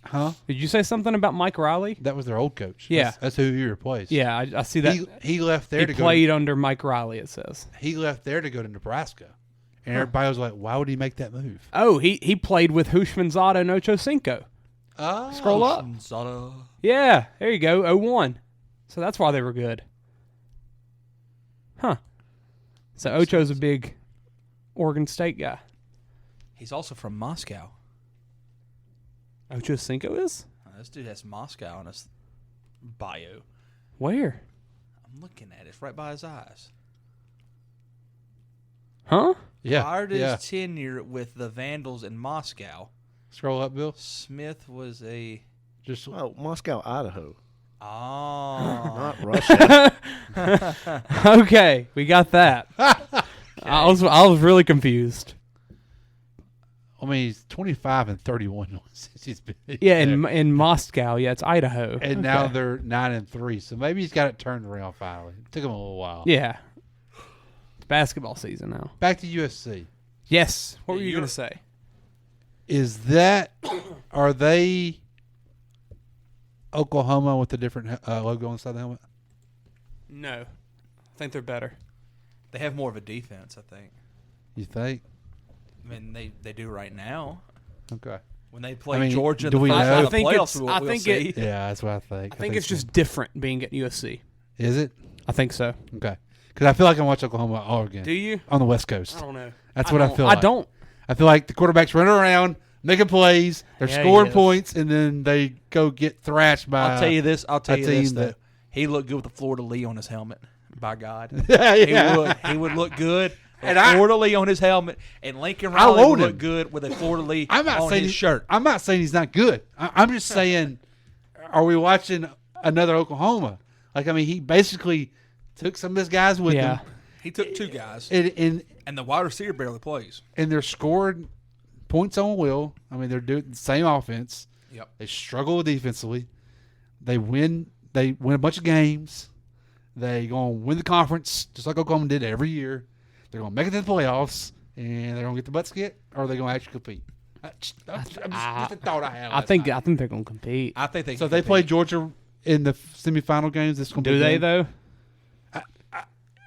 Huh? Did you say something about Mike Riley? That was their old coach. Yeah. That's who he replaced. Yeah, I see that. He left there he to played go. under Mike Riley, it says. He left there to go to Nebraska. And everybody was like, why would he make that move? Oh, he played with Hushmanzada and Ocho Cinco. Oh. Scroll up. Yeah, there you go. 0-1. So that's why they were good. Huh. So Ocho's a big Oregon State guy. He's also from Moscow. Ocho Cinco is? This dude has Moscow on his bio. Where? I'm looking at it. It's right by his eyes. Huh? Yeah. Prior to his tenure with the Vandals in Moscow, Scroll up, Bill. Smith was a... Moscow, Idaho. Oh. Not Russia. Okay, we got that. I was really confused. I mean, he's 25-31 since he's been. Yeah, in Moscow. Yeah, it's Idaho. And now they're 9-3, so maybe he's got it turned around finally. It took him a little while. Yeah. It's basketball season now. Back to USC. Yes. What were you going to say? Are they Oklahoma with a different logo on the side of the helmet? No. I think they're better. They have more of a defense, I think. You think? I mean, they do right now. Okay. When they play Georgia, do we know? I think it's. Yeah, that's what I think. I think it's just different being at USC. Is it? I think so. Okay. Because I feel like I watch Oklahoma all again. Do you? On the West Coast. I don't know. That's what I feel like. I don't. I feel like the quarterback's running around, making plays, they're scoring points, and then they go get thrashed by. I'll tell you this. Though. He looked good with the Florida Lee on his helmet. By God, yeah. he would look good with And Florida Lee on his helmet, and Lincoln Riley would look good with a Florida Lee on his shirt. I'm not saying he's not good. I'm just saying, are we watching another Oklahoma? Like, I mean, he basically took some of his guys with him. He took two guys, and the wide receiver barely plays. And they're scoring points on will. I mean, they're doing the same offense. Yep. They struggle defensively. They win a bunch of games. They going to win the conference just like Oklahoma did every year. They're going to make it to the playoffs, and they're going to get the butt skit, or are they going to actually compete? Just a thought I had. I think they're going to compete. I think they. So they play Georgia in the semifinal games. This Do they though?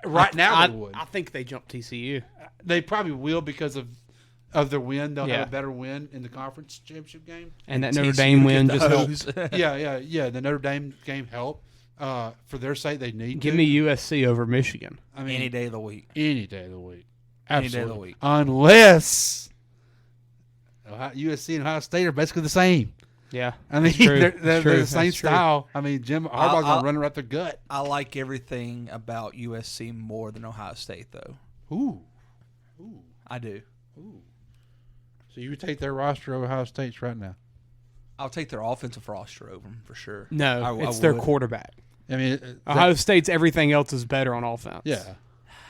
Right now, they would. I think they jump TCU. They probably will because of their win. They'll have a better win in the conference championship game. And that Notre Dame win just helped. Yeah. The Notre Dame game helped. For their sake, they need Give to. me USC over Michigan. I mean, any day of the week. Any day of the week. Any Absolutely. day of the week. Unless USC and Ohio State are basically the same. Yeah. I mean, true. they're the same style. I mean, Jim Harbaugh's going to run right their gut. I like everything about USC more than Ohio State, though. Ooh. I do. Ooh. So you would take their roster over Ohio State's right now? I'll take their offensive roster over them for sure. No, it's their quarterback. I mean, Ohio State's everything else is better on offense. Yeah.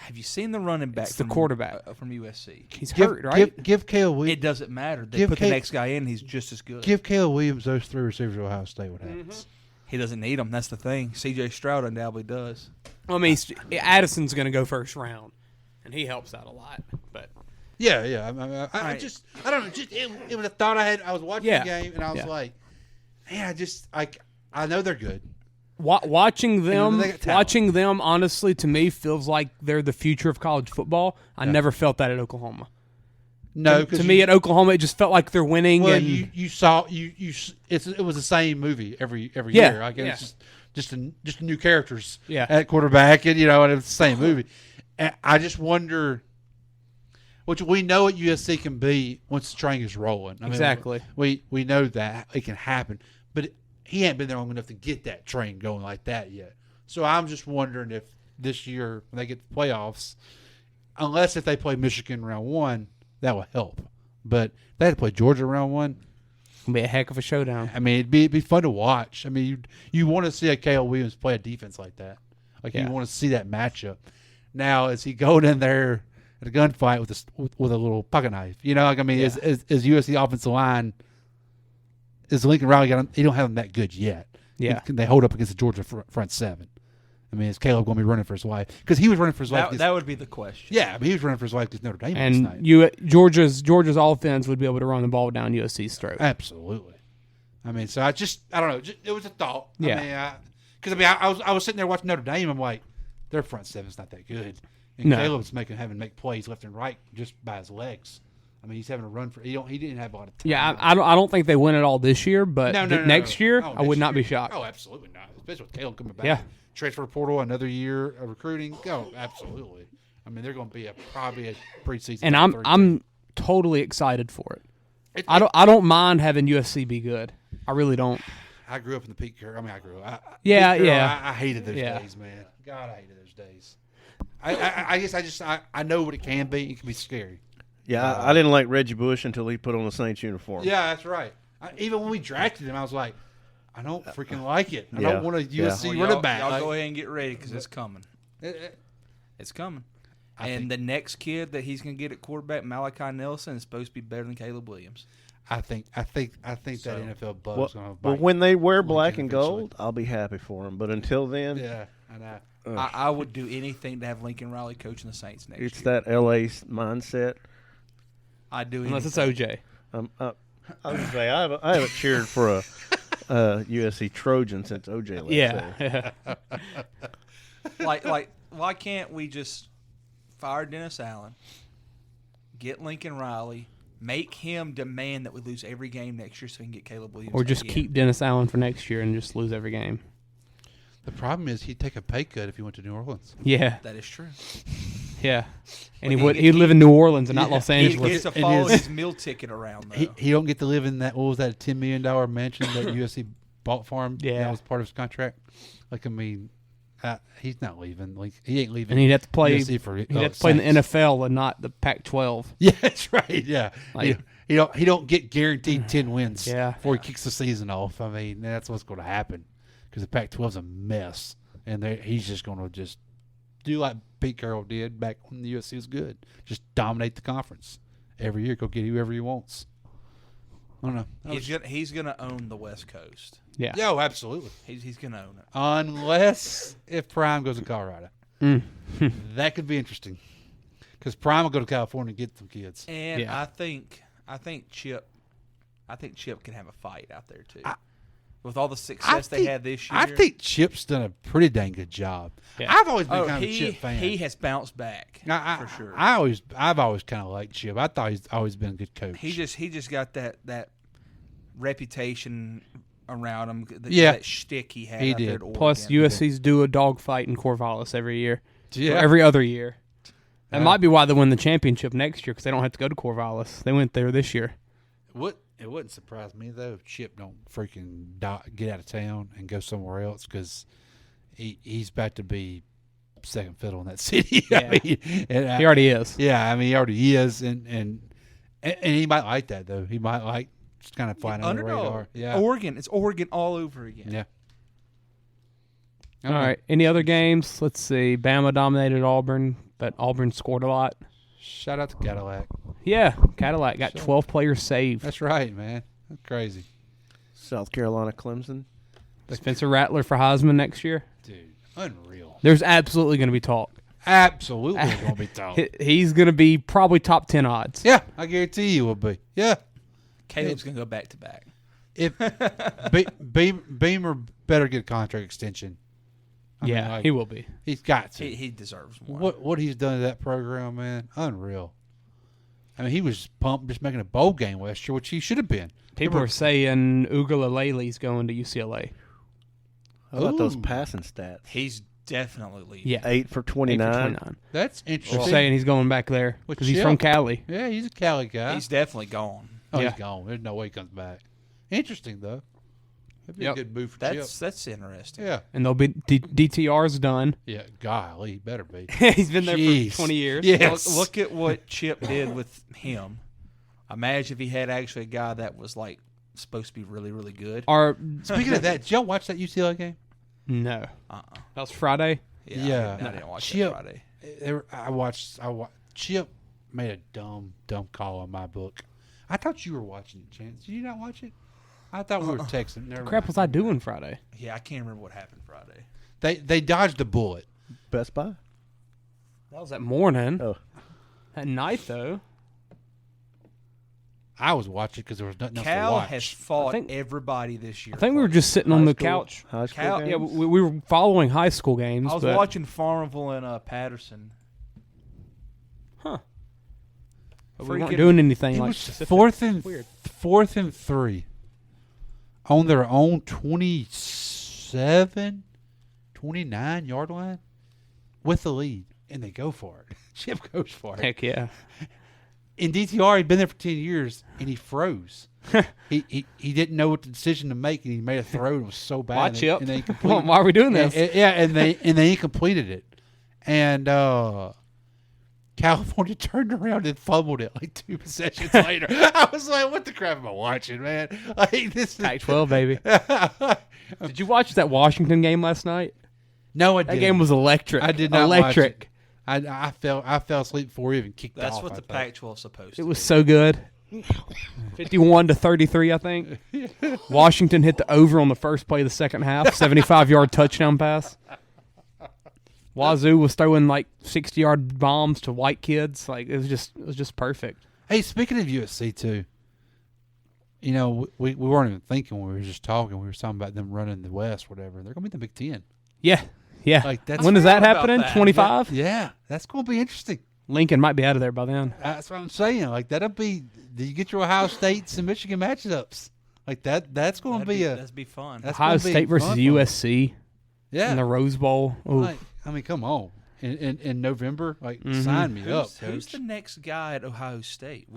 Have you seen the running back? It's the quarterback from USC. He's hurt, right? Give Caleb Williams. It doesn't matter. They put the next guy in. He's just as good. Give Caleb Williams those three receivers at Ohio State. What happens? He doesn't need them. That's the thing. C.J. Stroud undoubtedly does. I mean, Addison's going to go first round, and he helps out a lot. But yeah. I don't know. It was a thought I had. I was watching the game, and I was like, man, I know they're good. Watching them, honestly, to me, feels like they're the future of college football. I never felt that at Oklahoma. No, to me at Oklahoma, it just felt like they're winning. Well, and you saw it was the same movie every year. Like it was just new characters at quarterback, and and it was the same movie. And I just wonder, which we know what USC can be once the train is rolling. I mean, exactly. We know that it can happen, but he ain't been there long enough to get that train going like that yet. So I'm just wondering if this year when they get the playoffs, unless if they play Michigan round one, that will help. But if they had to play Georgia round one, it'll be a heck of a showdown. I mean, it'd be fun to watch. I mean, you want to see a Caleb Williams play a defense like that. You want to see that matchup. Now, is he going in there at a gunfight with a little pocket knife? Is USC offensive line? Is Lincoln Riley he don't have him that good yet? Yeah, can they hold up against the Georgia front seven? I mean, is Caleb going to be running for his life? Because he was running for his life. That would be the question. Yeah, but he was running for his life because Notre Dame. And Georgia's offense would be able to run the ball down USC's throat. Absolutely. I mean, so I don't know. It was a thought. Yeah. I was sitting there watching Notre Dame. I'm like, their front seven's not that good. And No. Caleb's having to make plays left and right just by his legs. I mean, he's having to run for. He didn't have a lot of time. Yeah, I don't think they win it all this year, but next year, Oh, I would next not be year. shocked. Oh, absolutely not. Especially with Caleb coming back. Yeah. Transfer portal, another year of recruiting. Oh, absolutely. I mean, they're going to be probably a preseason. And top 30 team. I'm totally excited for it. I don't mind having USC be good. I really don't. I grew up in the Pete Carroll. I mean, I grew up. Yeah, Pete Carroll, yeah. I hated those days, man. God, I hated those days. I guess I know what it can be. It can be scary. Yeah, I didn't like Reggie Bush until he put on the Saints uniform. Yeah, that's right. Even when we drafted him, I was like, I don't freaking like it. I don't want a USC running back. Y'all go ahead and get ready because it's coming. It's coming. And the next kid that he's going to get at quarterback, Malachi Nelson, is supposed to be better than Caleb Williams. I think that NFL bug's going to bite. But when they wear black and gold, I'll be happy for them. But until then, yeah, I know. I would do anything to have Lincoln Riley coaching the Saints next year. It's that LA mindset. I'd do Unless anything. it's OJ. I was gonna say I haven't cheered for a USC Trojan since OJ left. Yeah. like, why can't we just fire Dennis Allen, get Lincoln Riley, make him demand that we lose every game next year so we can get Caleb Williams? Or just again? keep Dennis Allen for next year and just lose every game. The problem is he'd take a pay cut if he went to New Orleans. Yeah. That is true. Yeah. And he'd live in New Orleans and not Los He Angeles. gets to follow his meal ticket around, though. He don't get to live in that. What was that? A $10 million mansion that USC bought for him. Yeah. That was part of his contract. Like, I mean, he's not leaving. Like, he ain't leaving. And he'd have to play. USC for, he'd have to play in the NFL and not the Pac-12. Yeah, that's right. Yeah, Like- he don't get guaranteed 10 wins. Yeah. Before he kicks the season off. I mean, that's what's going to happen because the Pac-12's a mess, and he's just going to just do like Pete Carroll did back when the USC was good. Just dominate the conference every year. Go get whoever he wants. I don't know. He's gonna own the West Coast. Yeah. Oh, absolutely. He's gonna own it. Unless if Prime goes to Colorado. That could be interesting. Because Prime will go to California and get some kids. And Yeah. I think Chip can have a fight out there too. With all the success they had this year. I think Chip's done a pretty dang good job. Yeah. I've always been kind of a Chip fan. He has bounced back for sure. I've always kind of liked Chip. I thought he's always been a good coach. He just got that reputation around him. That shtick he had. He out did. There at Oregon. Plus, USC's do a dogfight in Corvallis every year. Yeah. Or every other year. That might be why they win the championship next year because they don't have to go to Corvallis. They went there this year. It wouldn't surprise me though if Chip don't freaking get out of town and go somewhere else because he's about to be second fiddle in that city. Yeah. I mean, He already is. Yeah, I mean he already is, and he might like that though. He might like just kind of flying under the radar. Yeah, Oregon. It's Oregon all over again. yeah. All right. Any other games? Let's see. Bama dominated Auburn, but Auburn scored a lot. Shout out to Cadillac. Yeah, Cadillac got 12 players saved. That's right, man. That's crazy. South Carolina, Clemson. Spencer Rattler for Heisman next year. Dude, unreal. There's absolutely going to be talk. Absolutely going to be talk. He's going to be probably top 10 odds. Yeah, I guarantee you will be. Yeah. Caleb's gonna go back to back. If Beamer better get a contract extension. I mean, like, he will be. He's got to. He deserves more. What he's done to that program, man, unreal. I mean, he was pumped just making a bowl game last year, which he should have been. People are saying Ugalele's going to UCLA. How about those passing stats? He's definitely leaving. Yeah. 8 for 29. That's They're interesting. saying he's going back there With because he's Chip. from Cali. Yeah, he's a Cali guy. He's definitely gone. Oh, Yeah. he's gone. There's no way he comes back. Interesting, though. That'd be Yep. a good move for That's interesting. Chip. Yeah. And they'll be DTR's done. Yeah, golly, he better be. He's been there Jeez. for 20 years. Yes. Look at what Chip did with him. Imagine if he had actually a guy that was like supposed to be really, really good. Or Speaking of that, did y'all watch that UCLA game? no, that was Friday. I didn't watch Chip, that Friday. I watched. Chip made a dumb call on my book. I thought you were watching it, Chance. Did you not watch it? I thought we were texting. Never Crap mind. was I doing Friday? Yeah, I can't remember what happened Friday. They dodged a bullet. Best Buy? That was that morning. Oh. At night though. I was watching because there was nothing else to Cal watch. has fought I think- everybody this year. I think we were just sitting on the couch. High school Cal- games? Yeah, we were following high school games. I was but watching Farmville and Patterson. Huh. But we weren't doing anything It like was specific. fourth and 3 on their own 27, 29-yard line with the lead, and they go for it. Chip goes for it. Heck yeah. In DTR, he'd been there for 10 years, and he froze. he didn't know what the decision to make, and he made a throw that was so bad. Why, Chip? And they Why are we doing this? And they completed it. And California turned around and fumbled it like 2 possessions later. I was like, what the crap am I watching, man? Like, this Pac-12, baby. Did you watch that Washington game last night? No, I didn't. That game was electric. I did not electric. Watch it. I fell asleep before we even kicked off. That's what the Pac-12 is supposed to It was be. so good. 51-33, I think. Washington hit the over on the first play of the second half. 75-yard touchdown pass. Wazoo was throwing like 60-yard bombs to white kids. Like it was just perfect. Hey, speaking of USC too, you know we weren't even thinking. We were just talking. We were talking about them running the West, whatever. They're gonna be in the Big Ten. Yeah. Like when does that happen? about In that. 25? Yeah, that's gonna be interesting. Lincoln might be out of there by then. That's what I'm saying. Like that'll be. Do you get your Ohio States and Michigan matchups? Like that. That's gonna That'd be fun. That's Ohio gonna be State versus fun. USC Yeah. in the Rose Bowl. Ooh. Like, I mean, come on. In November, like sign me up. Who's Coach. the next guy at Ohio State?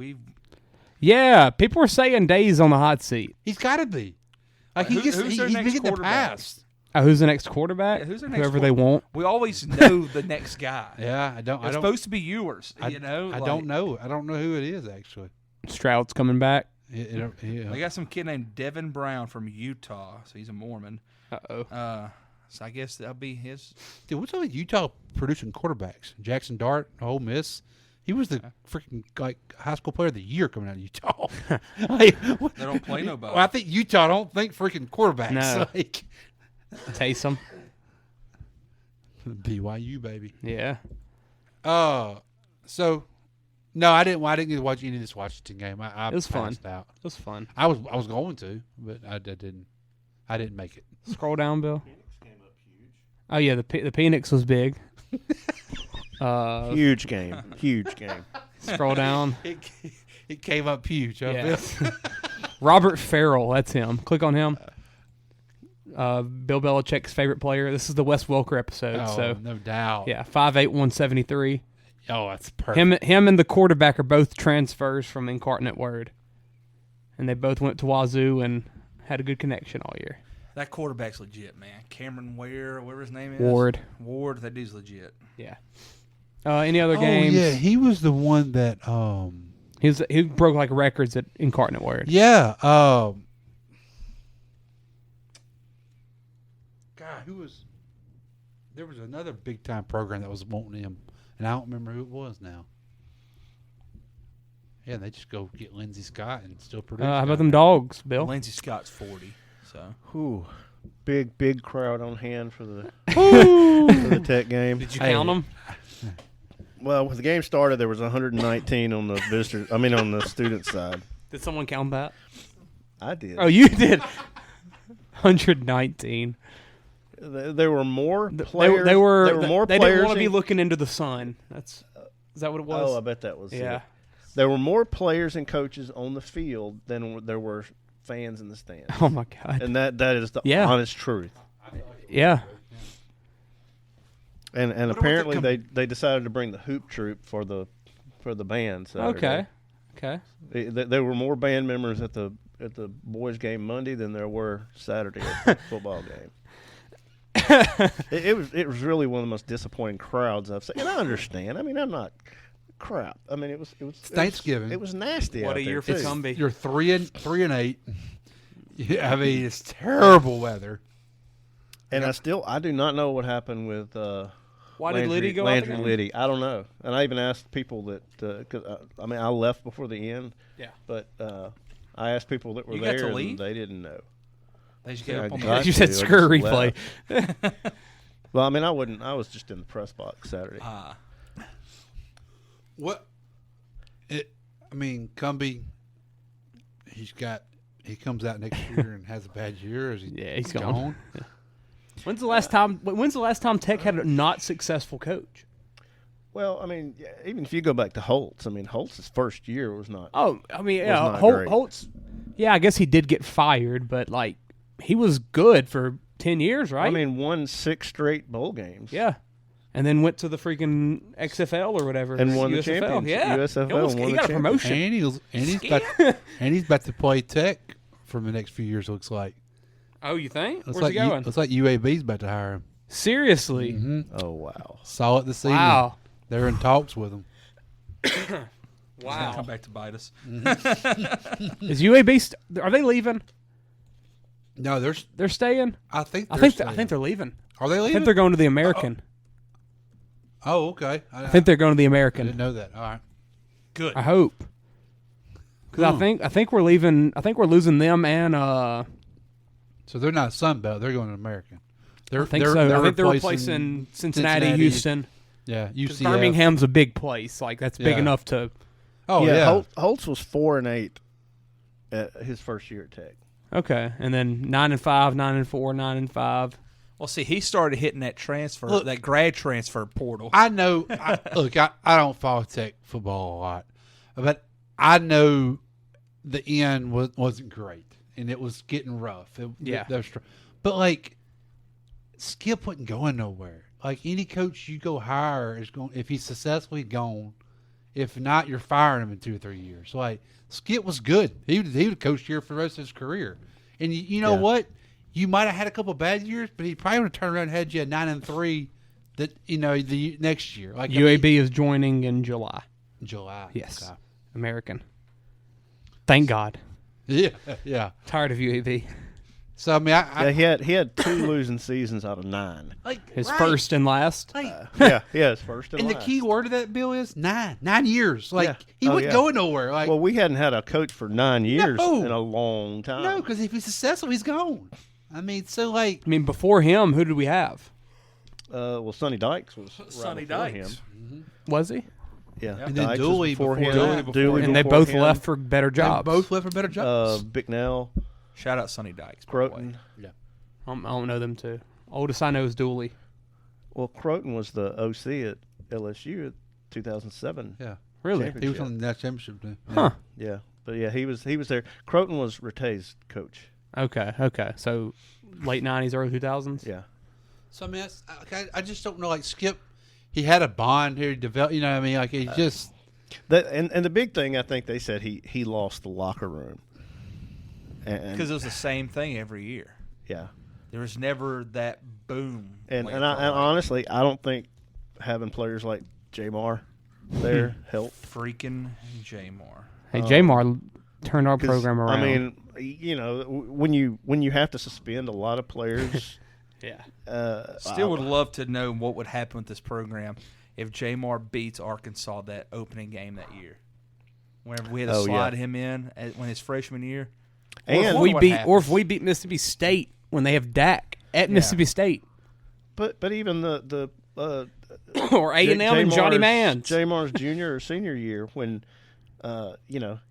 Yeah, people were saying Day's on the hot seat. He's got to be. Like Who's he's their been next getting the quarterback? pass. Who's the next quarterback? Yeah, who's their next Whoever they want. We always know the next guy. Yeah, I don't. It's supposed to be yours. You know, I don't know. I don't know who it is actually. Stroud's coming back. Yeah. They got some kid named Devin Brown from Utah, so he's a Mormon. Uh-oh. So I guess that'll be his. Dude, what's up with Utah producing quarterbacks? Jackson Dart, Ole Miss. He was the freaking high school player of the year coming out of Utah. They don't play nobody. Well, I think Utah don't think freaking quarterbacks. No. Like Taysom. BYU baby. Yeah. So no, I didn't get to watch any of this Washington game. I It was fun. passed out. It was fun. I was going to, but I didn't make it. Scroll down, Bill. Oh yeah, the Phoenix was big. Huge game. Scroll down. It came up huge. Huh, Yes. Bill? Robert Farrell, that's him. Click on him. Bill Belichick's favorite player. This is the Wes Welker episode. Oh, so no doubt. yeah, 5'8", 173. Oh, that's perfect. Him and the quarterback are both transfers from Incarnate Word, and they both went to Wazoo and had a good connection all year. That quarterback's legit, man. Cameron Ware, whatever his name is. Ward. That dude's legit. Yeah. Any other games? Oh yeah, he was the one that He broke like records at Incarnate Word. Yeah. God, who was? There was another big time program that was wanting him, and I don't remember who it was now. Yeah, they just go get Lindsey Scott and still produce. How about them dogs, Bill? Lindsey Scott's 40. So. Whew. Big crowd on hand for the for the Tech game. Did you count them? Well, when the game started, there was 119 on the visitors. I mean, on the student side. Did someone count that? I did. Oh, you did. 119. There were more players. They were more they players. didn't want to be looking into the sun. Is that what it was? Oh, I bet that was yeah. it. There were more players and coaches on the field than there were fans in the stands. Oh my God. And that is the honest truth. Yeah. And apparently they decided to bring the hoop troop for the band. Saturday. Okay. There were more band members at the boys' game Monday than there were Saturday at the football game. It was really one of the most disappointing crowds I've seen. And I understand. I mean, I'm not crap. I mean, it was Thanksgiving. It was nasty. What out a year there for too. Gumby. You're 3-8. Yeah, I mean, it's terrible weather. And I do not know what happened with Why did Liddy go Landry out there? Liddy. I don't know. And I even asked people that because I left before the end. Yeah. But I asked people that were You got to there, leave? and they didn't know. They just Yeah, get up on I got the You said to. I screw just replay. left. Well, I mean, I wouldn't. I was just in the press box Saturday. What? I mean, Cumbie. He comes out next year and has a bad year. Is he? Yeah, he's gone. When's the last time Tech had a not successful coach? Well, I mean, even if you go back to Holtz, I mean, Holtz's first year was not. Oh, I mean, was yeah, not great. Holtz. Yeah, I guess he did get fired, but like he was good for 10 years, right? I mean, won 6 straight bowl games. Yeah. And then went to the freaking XFL or whatever. And won the USFL. championship. Yeah. USFL He got a promotion. And he's about to play Tech for the next few years, looks like. Oh, you think? Looks Where's like he going? looks like UAB's about to hire him. Seriously? Mm-hmm. Oh, wow. Saw it this evening. Wow. They're in talks with him. Wow. Come back to bite us. Is UAB? Are they leaving? No, they're staying. I think I think they're leaving. Are they I leaving? think they're going to the American. Oh, okay. I think they're going to the I American. didn't know that. All right. Good. I hope. Because I think we're leaving. I think we're losing them and. So they're not Sun Belt. They're going to American. I think so. I think they're replacing Cincinnati, Houston. Yeah, UCF. Birmingham's a big place. Like that's big Yeah. enough to. Oh yeah. Holtz was 4-8 at his first year at Tech. Okay, and then 9-5, 9-4, 9-5. Well, see, he started hitting that transfer, that grad transfer portal. I know. Look, I don't follow Tech football a lot, but I know the end wasn't great, and it was getting rough. But like, Skip wasn't going nowhere. Like any coach you go hire is going. If he's successful, he's gone. If not, you're firing him in 2 or 3 years. So like, Skip was good. He would coach here for the rest of his career. And you know what? You might have had a couple bad years, but he probably would have turned around and had you at 9-3. That the next year. Like UAB is joining in July. July. Yes, Okay. American. Thank God. Yeah, yeah. Tired of UAB. So I mean, he had 2 losing seasons out of 9. Like His first and last. His first and And the last. key word of that, Bill, is 9 years. Like he Oh, wasn't going nowhere. Like well, we hadn't had a coach for 9 years No. in a long time. no, because if he's successful, he's gone. I mean, so like, I mean, before him, who did we have? Well, Sonny Dykes was Sonny right before Dykes. him. Was he? Yeah, And then Dykes was Dooley before before him. that. Dooley And they before both him. left for better they jobs. both left for better jobs. Bicknell, Shout out Sonny Dykes. by the way. Croton. I don't know them two. Oldest I know is Dooley. Well, Croton was the OC at LSU at 2007. Yeah, Really? he was on the national championship team. Huh. Yeah, but yeah, he was there. Croton was Rattay's coach. Okay. So late 90s, early 2000s? Yeah. So I mean, I just don't know. Like Skip, he had a bond here. Developed. You know what I mean? Like he just. And the big thing I think they said he lost the locker room. Because it was the same thing every year. Yeah. There was never that boom. And like and honestly, I don't think having players like Jamar there helped. freaking Jamar. Hey, Jamar turned our program around. I mean, when you have to suspend a lot of players. yeah. Still would love to know what would happen with this program if Jamar beats Arkansas that opening game that year. Whenever we had to slide him in when his freshman year. And or if we beat Mississippi State when they have Dak at Mississippi State. But even the or A&M and Johnny Mans. Jamar's junior or senior year when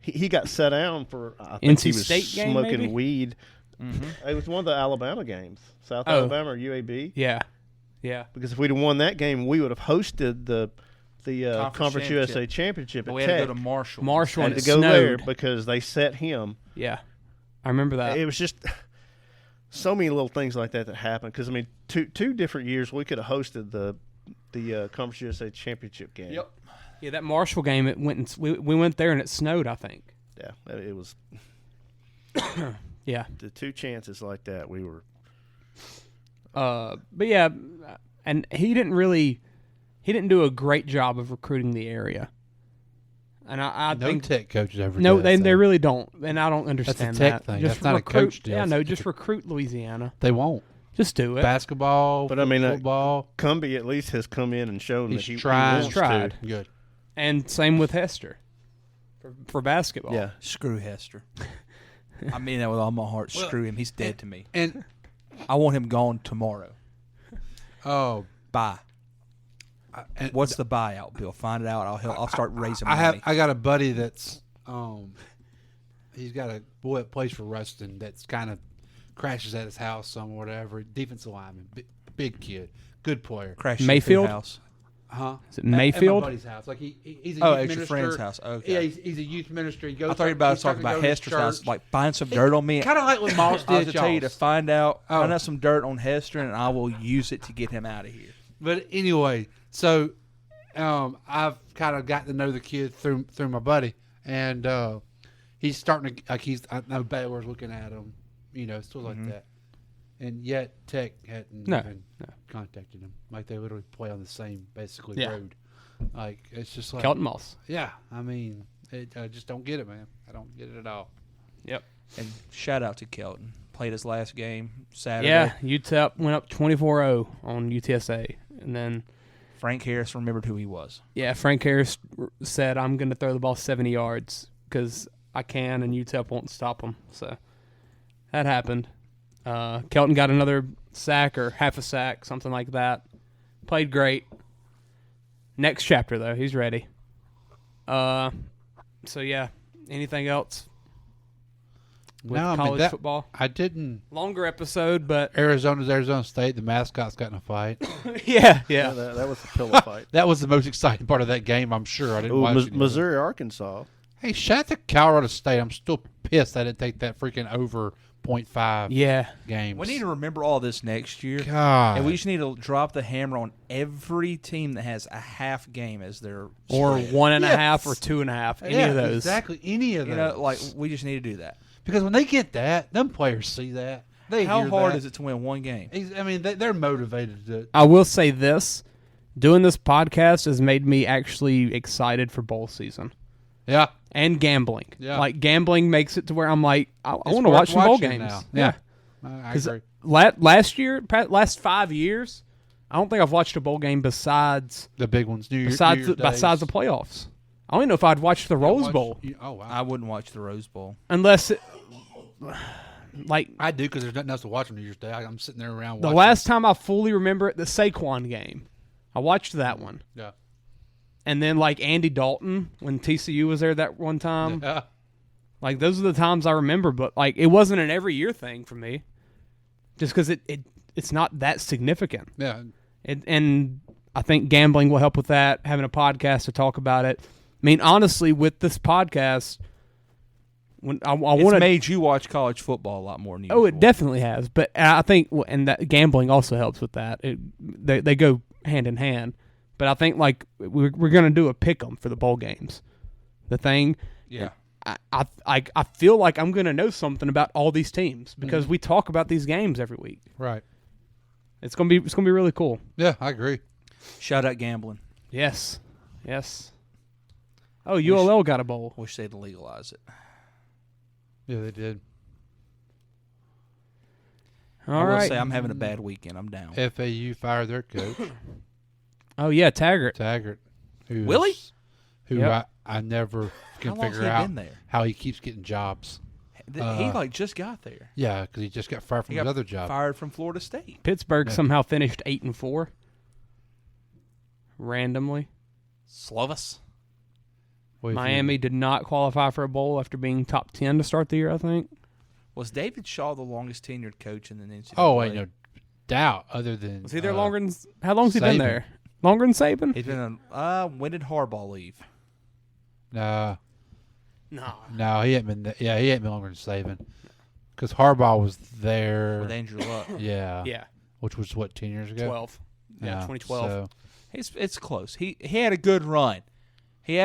he got set down for I think NC he was State game, smoking maybe? weed. It was one of the Alabama games, South Alabama or UAB. Yeah. Because if we'd have won that game, we would have hosted the Conference USA Championship But at we had Tech. to go to Marshall. And had it to go there snowed. because they set him. Yeah. I remember that. It was just so many little things like that happened. Because I mean, two different years we could have hosted the Conference USA Championship game. Yep. Yeah, that Marshall game. It went. We went there and it snowed. I think. Yeah, it was. Yeah. The 2 chances like that, we were. But yeah, and he didn't do a great job of recruiting the area. And I No think Tech coaches ever. no, does, they so. really don't, and I don't understand That's a Tech that. thing. Just That's not a recruit, coach deal. Yeah, no, It's just recruit Louisiana. They won't. Just do it. Basketball, But I mean, football. Cumbie at least has come in and shown He's that he tried. wants Tried. to. Good. And same with Hester for basketball. Yeah. Screw Hester. I mean that with all my heart. Screw him. He's dead to me. And I want him gone tomorrow. Bye. What's the buyout, Bill? Find it out. I'll start raising money. I got a buddy that's he's got a boy that plays for Ruston that's kind of crashes at his house some or whatever. Defensive lineman, big kid, good player. Crashes Mayfield? at their house. Is it At my Mayfield? buddy's house. Like he's a youth at minister. your friend's house. Okay. Yeah, he's a youth minister. He goes. I thought you were about to talk about Hester's house, like find some dirt on me. Kind of like what Moss did. I was to tell you to y'all's. find out some dirt on Hester, and I will use it to get him out of here. But anyway, so I've kind of gotten to know the kid through my buddy, and he's starting to I know Baylor's looking at him, stuff like that, and yet Tech hadn't even contacted him. Like they literally play on the same road. Like it's just like Kelton Moss. Yeah, I mean, I just don't get it, man. I don't get it at all. Yep. And shout out to Kelton. Played his last game Saturday. Yeah, UTEP went up 24-0 on UTSA, and then Frank Harris remembered who he was. Yeah, Frank Harris said, "I'm going to throw the ball 70 yards because I can, and UTEP won't stop him." So that happened. Kelton got another sack or half a sack, something like that. Played great. Next chapter, though. He's ready. So, yeah. Anything else with college football? I didn't. Longer episode, but Arizona's Arizona State. The mascots got in a fight. Yeah. That was a pillow fight. That was the most exciting part of that game, I'm sure. I didn't watch it. Missouri, Arkansas. Hey, shout out to Colorado State. I'm still pissed I didn't take that freaking over 0.5 games. We need to remember all this next year. God. And we just need to drop the hammer on every team that has a half game as their or spread. 1.5 or 2.5. Any of those. Exactly. Any of those. We just need to do that. Because when they get that, them players see that. How hard is it to win one game? I mean, they're motivated to. I will say this. Doing this podcast has made me actually excited for bowl season. Yeah. And gambling. Yeah. Like, gambling makes it to where I'm like, I want to watch some bowl games. Now. Yeah. I agree. Last 5 years, I don't think I've watched a bowl game besides the big ones. Besides the playoffs. I don't even know if I'd watch the Rose Bowl. Oh, wow. I wouldn't watch the Rose Bowl. Unless I do because there's nothing else to watch on New Year's Day. I'm sitting there around the watching. last time I fully remember it, the Saquon game. I watched that one. Yeah. And then, like, Andy Dalton, when TCU was there that one time. Yeah. Like, those are the times I remember. But, like, it wasn't an every year thing for me. Just because it's not that significant. Yeah. And I think gambling will help with that, having a podcast to talk about it. I mean, honestly, with this podcast, when I want to... It's made you watch college football a lot more than usual. Oh, it definitely has. But I think, and that gambling also helps with that. They go hand in hand. But I think, like, we're going to do a pick-em for the bowl games. The thing. Yeah. I feel like I'm going to know something about all these teams because we talk about these games every week. Right. It's going to be really cool. Yeah, I agree. Shout out gambling. Yes. Oh, ULL got a bowl. Wish they'd legalize it. Yeah, they did. All I will right. say I'm having a bad weekend. I'm down. FAU fired their coach. Oh, yeah, Taggart. Willie? Who Yep. I never can How long's figure he out been there? how he keeps getting jobs. He just got there. Yeah, because he just got fired from He his got other job. Fired from Florida State. Pittsburgh somehow finished 8-4. Randomly. Slovis. Miami did not qualify for a bowl after being top 10 to start the year, I think. Was David Shaw the longest tenured coach in the NCAA? Oh, ain't no doubt. Other than Was he there longer than... How long's he been there? Longer than Saban? He's been when did Harbaugh leave? No, he ain't been. He ain't been longer than Saban. Because Harbaugh was there With Andrew Luck. Yeah. Which was what, 10 years ago? 12. Yeah, 2012. So, It's close. He had a good run. He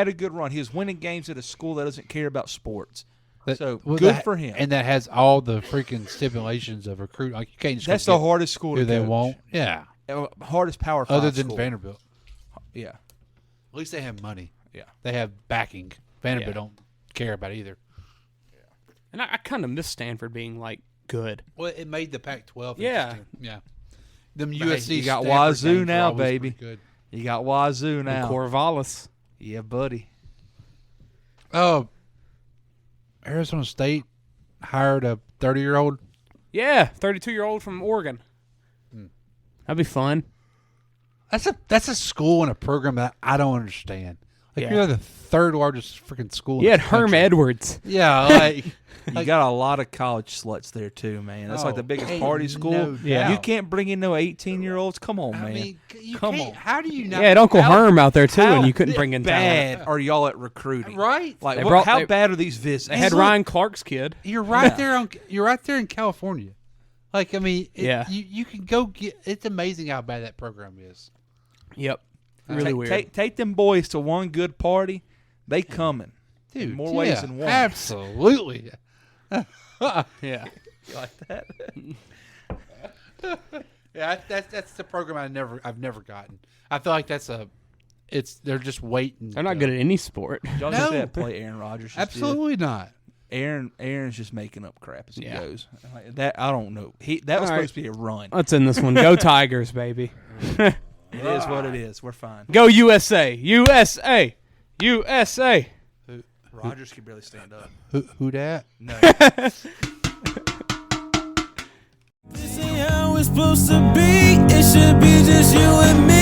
was winning games at a school that doesn't care about sports. Good for him. And that has all the freaking stipulations of recruiting. Like you can't just That's the hardest school who to they coach. want. Yeah. Hardest Power 5 Other than school. Vanderbilt. Yeah. At least they have money. Yeah. They have backing. Vanderbilt don't care about either. And I kind of miss Stanford being, like, good. Well, it made the Pac-12. Yeah. interesting. Yeah. Them Hey, USC you got Stanford Wazoo games now, were always baby. pretty good. You got Wazoo now. Corvallis. Yeah, buddy. Oh, Arizona State hired a 30-year-old. Yeah, 32-year-old from Oregon. That'd be fun. That's a school and a program that I don't understand. Like Yeah. you're the third largest freaking school. You in had the Herm country. Edwards. Yeah, like You got a lot of college sluts there too, man. That's like the biggest party school. No Yeah. You can't bring in no 18-year-olds. Come on, man. I mean, you Come can't- on. How do you not? Yeah, had Uncle how- Herm out there too, How and you couldn't bring in bad talent. are y'all at recruiting? Right. Like, They what, brought- how they- bad are these visits? They had Look, Ryan Clark's kid. You're right there on. You're right there in California. Like I mean, Yeah. You can go get. It's amazing how bad that program is. Yep. Really weird. Take them boys to one good party. They coming. Dude, in more ways than one. Absolutely. Yeah. You like that? Yeah, that's the program I've never gotten. I feel like they're just waiting. They're not good at any sport. Y'all No. just that play Aaron Rodgers. Just Absolutely not. did. Aaron's just making up crap as he Yeah. goes. Like, that I don't know. That was All right. supposed to be a run. Let's end this one. Go Tigers, baby. It is what it is. We're fine. Go USA. USA. USA. Rodgers can barely stand up. Who that? No. This ain't how it's supposed to be. It should be just you and me.